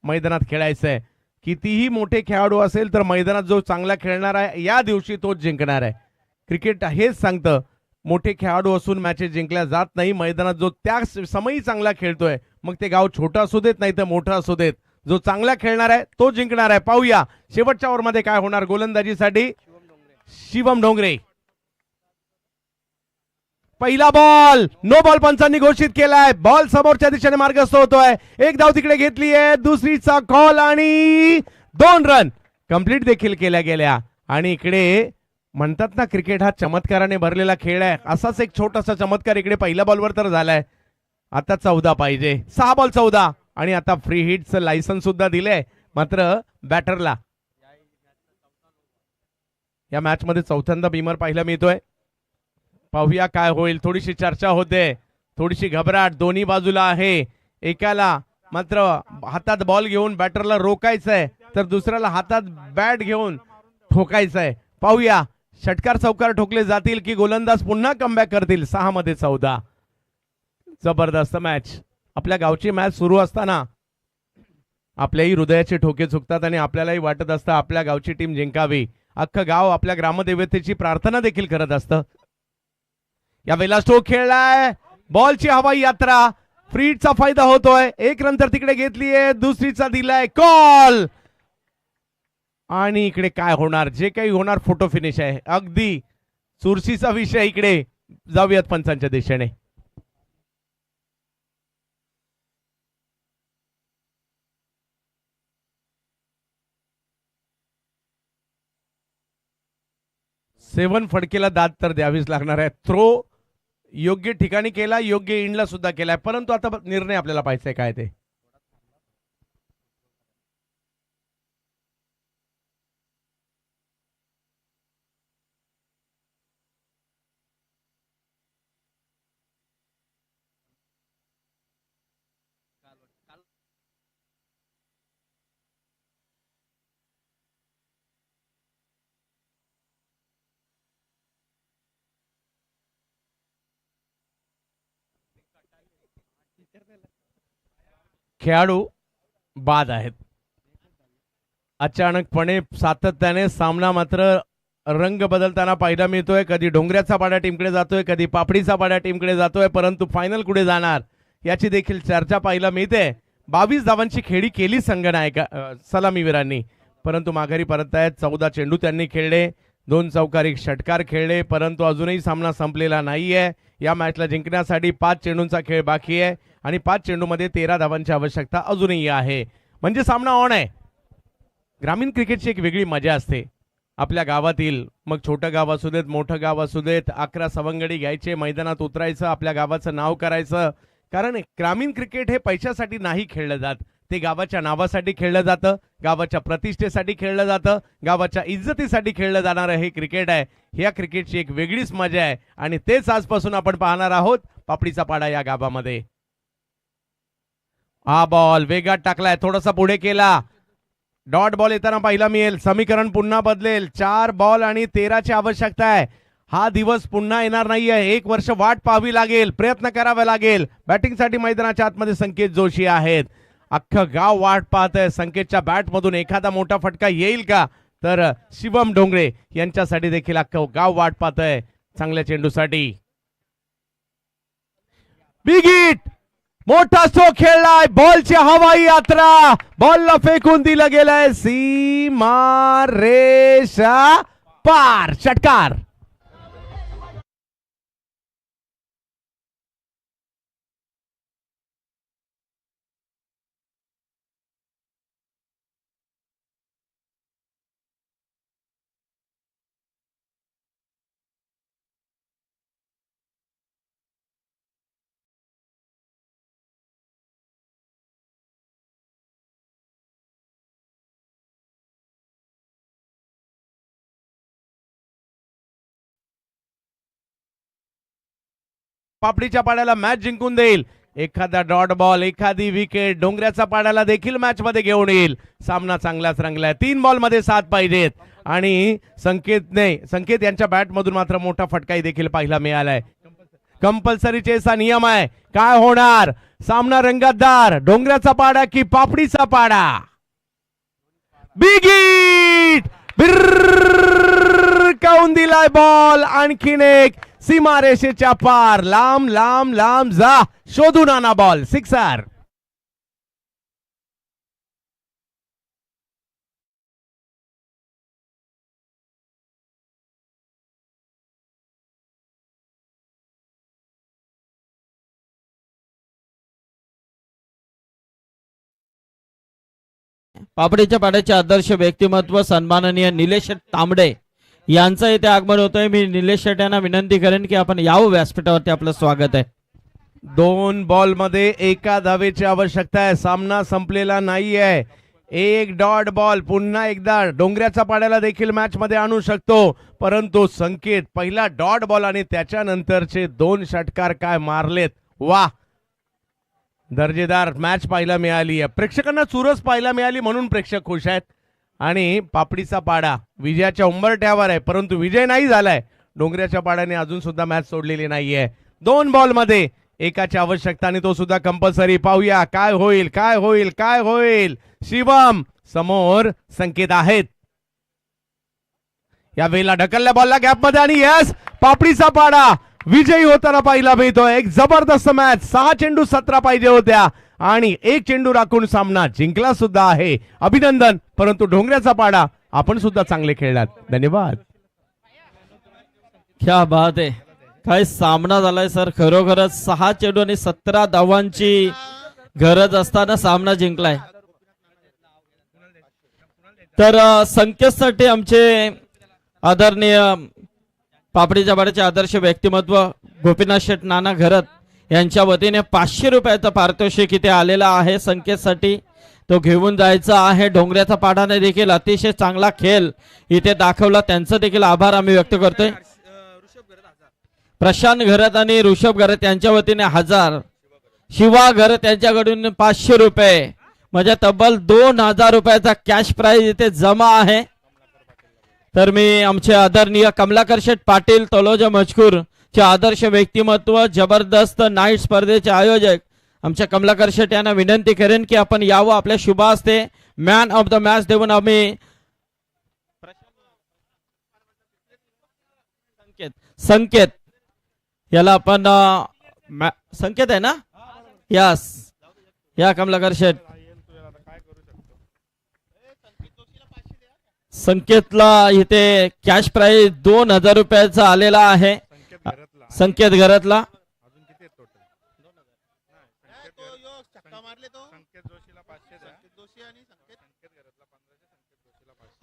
मैदानात खेळायचंय. कितीही मोठे खेळाडू असेल तर मैदानात जो चांगला खेळणार आहे या दिवशी तोच जिंकणार आहे. क्रिकेट हेच सांगतं. मोठे खेळाडू असून मॅचेस जिंकल्या जात नाही. मैदानात जो त्या समयी चांगला खेळतोय, मग ते गाव छोटं असू देत नाही तर मोठं असू देत, जो चांगला खेळणार आहे तो जिंकणार आहे. पाहूया शेवटच्या ओव्हरमध्ये काय होणार. गोलंदाजीसाठी शिवम डोंगरे. पहिला बॉल नो बॉल पंचांनी घोषित केलाय. बॉल समोरच्या दिशेने मार्गस्थ होतोय. एक धाव तिकडे घेतली आहे. दुसरीचा कॉल आणि 2 रन कंप्लीट देखील केल्या गेल्या. आणि इकडे म्हणतात ना, क्रिकेट हा चमत्काराने भरलेला खेळ आहे. असाच एक छोटासा चमत्कार इकडे पहिल्या बॉलवर तर झालाय. आता 14 पाहिजे. 6 बॉल 14 आणि आता फ्री हिटचं लायसन्स सुद्धा दिलंय मात्र बॅटरला. या मॅच मध्ये चौथ्यांदा बीमर पाहायला मिळतोय. पाहूया काय होईल. थोडीशी चर्चा होते, थोडीशी घबराट दोन्ही बाजूला आहे. एकाला मात्र हातात बॉल घेऊन बॅटरला रोकायचंय तर दुसऱ्याला हातात बॅट घेऊन ठोकायचंय. पाहूया षटकार चौकार ठोकले जातील की गोलंदाज पुन्हा कमबॅक करतील. 6 मध्ये 14. जबरदस्त मॅच. आपल्या गावची मॅच सुरू असताना आपल्याही हृदयाचे ठोके चुकतात आणि आपल्यालाही वाटत असतं आपल्या गावची टीम जिंकावी. अख्खं गाव आपल्या ग्रामदेवतेची प्रार्थना देखील करत असतं. या वेळेला स्ट्रोक खेळलाय. बॉलची हवाई यात्रा. फ्रीडचा फायदा होतोय. 1 रन तर तिकडे घेतलीये. दुसरीचा दिलाय कॉल. आणि इकडे काय होणार, जे काही होणार फोटो फिनिश आहे. अगदी चुरशीचा विषय. इकडे जाऊयात पंचांच्या दिशेने. सेवन फडकेला दाद तर द्यावीच लागणार आहे. थ्रो योग्य ठिकाणी केला, योग्य इंडला सुद्धा केलाय, परंतु आता निर्णय आपल्याला पाहिजे काय ते. खेळाडू बाद आहेत. अचानकपणे सातत्याने सामना मात्र रंग बदलताना पाहायला मिळतोय. कधी डोंगऱ्याचा पाडा टीमकडे जातोय, कधी पापडीचा पाडा टीमकडे जातोय, परंतु फायनल कुठे जाणार याची देखील चर्चा पाहायला मिळते. 22 धावांची खेळी केली संघनायका सलामीवीरांनी, परंतु माघारी परत आहेत. 14 चेंडू त्यांनी खेळले, 2 चौकारी षटकार खेळले, परंतु अजूनही सामना संपलेला नाहीये. या मॅचला जिंकण्यासाठी 5 चेंडूंचा खेळ बाकी आहे आणि 5 चेंडूमध्ये 13 धावांची आवश्यकता अजूनही आहे. म्हणजे सामना ऑन आहे. ग्रामीण क्रिकेटची एक वेगळी मजा असते. आपल्या गावातील, मग छोटं गाव असू देत, मोठं गाव असू देत, 11 सवंगडी घ्यायचे, मैदानात उतरायचं, आपल्या गावाचं नाव करायचं. कारण ग्रामीण क्रिकेट हे पैशासाठी नाही खेळलं जात. ते गावाच्या नावासाठी खेळलं जातं, गावाच्या प्रतिष्ठेसाठी खेळलं जातं, गावाच्या इज्जतीसाठी खेळलं जाणारं हे क्रिकेट आहे. ह्या क्रिकेटची एक वेगळीच मजा आहे आणि तेच आजपासून आपण पाहणार आहोत पापडीचा पाडा या गावामध्ये. हा बॉल वेगात टाकलाय, थोडासा पुढे केला. डॉट बॉल येताना पाहायला मिळेल. समीकरण पुन्हा बदलेल. 4 बॉल आणि 13 ची आवश्यकता आहे. हा दिवस पुन्हा येणार नाहीये. 1 वर्ष वाट पाहावी लागेल, प्रयत्न करावा लागेल. बॅटिंगसाठी मैदानाच्या आतमध्ये संकेत जोशी आहेत. अख्खं गाव वाट पाहत आहे. संकेतच्या बॅट मधून एखादा मोठा फटका येईल का, तर शिवम डोंगरे यांच्यासाठी देखील अख्खं गाव वाट पाहत आहे चांगल्या चेंडूसाठी. बिग हिट, मोठा स्ट्रोक खेळलाय. बॉलची हवाई यात्रा. बॉलला फेकून दिलं गेलंय सीमा रेषा पार. षटकार. पापडीच्या पाड्याला मॅच जिंकून देईल. एखादा डॉट बॉल, एखादी विकेट डोंगऱ्याचा पाड्याला देखील मॅच मध्ये घेऊन येईल. सामना चांगलाच रंगलाय. 3 बॉल मध्ये 7 पाहिजेत आणि संकेत यांच्या बॅट मधून मात्र मोठा फटकाही देखील पाहायला मिळालाय. कंपल्सरी चेसचा नियम आहे. काय होणार, सामना रंगतदार. डोंगऱ्याचा पाडा की पापडीचा पाडा. बिग हिट, काऊन दिलाय बॉल. आणखीन एक सीमारेषेच्या पार. लांब लांब लांब जा, शोधून आणा बॉल. 6. पापडीच्या पाड्याचे आदर्श व्यक्तिमत्व सन्माननीय निलेश तांबडे यांचं इथे आगमन होतंय. मी निलेश शेट यांना विनंती करेन की आपण यावं व्यासपीठावरती. आपलं स्वागत आहे. 2 बॉल मध्ये एका धावेची आवश्यकता आहे. सामना संपलेला नाहीये. एक डॉट बॉल पुन्हा एकदा डोंगऱ्याचा पाड्याला देखील मॅच मध्ये आणू शकतो, परंतु संकेत पहिला डॉट बॉल आणि त्याच्यानंतरचे 2 षटकार काय मारलेत. वा, दर्जेदार मॅच पाहायला मिळाली आहे. प्रेक्षकांना चुरस पाहायला मिळाली म्हणून प्रेक्षक खुश आहेत. आणि पापडीचा पाडा विजयाच्या उंबरठ्यावर आहे, परंतु विजय नाही झालाय. डोंगऱ्याच्या पाड्याने अजून सुद्धा मॅच सोडलेली नाहीये. 2 बॉल मध्ये एकाची आवश्यकता आणि तो सुद्धा कंपल्सरी. पाहूया काय होईल काय होईल काय होईल. शिवम समोर संकेत आहेत. या वेळेला ढकलल्या बॉलला गॅप मध्ये आणि यस, पापडीचा पाडा विजयी होताना पाहिला मिळतोय. एक जबरदस्त मॅच. 6 चेंडू 17 पाहिजे होत्या आणि 1 चेंडू राखून सामना जिंकला सुद्धा आहे. अभिनंदन. परंतु डोंगऱ्याचा पाडा आपण सुद्धा चांगले खेळलात. धन्यवाद. क्या बात आहे. काय सामना झालाय सर. खरोखरच 6 चेंडू आणि 17 धावांची गरज असताना सामना जिंकलाय. तर संकेतसाठी आमचे आदरणीय पापडीच्या पाड्याचे आदर्श व्यक्तिमत्व गोपीनाथ शेठ नाना घरत यांच्या वतीने 500 रुपयाचं पारितोषिक इथे आलेला आहे संकेतसाठी. तो घेऊन जायचा आहे. डोंगऱ्याचा पाडाने देखील अतिशय चांगला खेळ इथे दाखवला. त्यांचं देखील आभार आम्ही व्यक्त करतोय. प्रशांत घरत आणि ऋषभ घरत यांच्या वतीने 1000, शिवा घरत यांच्याकडून 500 रुपये, म्हणजे तब्बल 2000 रुपयाचा कॅश प्राइज इथे जमा आहे. तर मी आमचे आदरणीय कमलाकर शेठ पाटील तलोजा मजकूर चे आदर्श व्यक्तिमत्व जबरदस्त नाईट स्पर्धेचे आयोजक आमच्या कमलाकर शेठ यांना विनंती करेन की आपण यावं. आपल्या शुभ हस्ते मॅन ऑफ द मॅच देऊन आम्ही संकेत याला आपण संकेत आहे ना, यस, या कमलाकर शेठ संकेतला इथे कॅश प्राइज 2000 रुपयाचा आलेला आहे. संकेत घरातला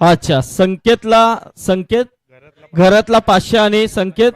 अच्छा, संकेत घरातला 500 आणि संकेत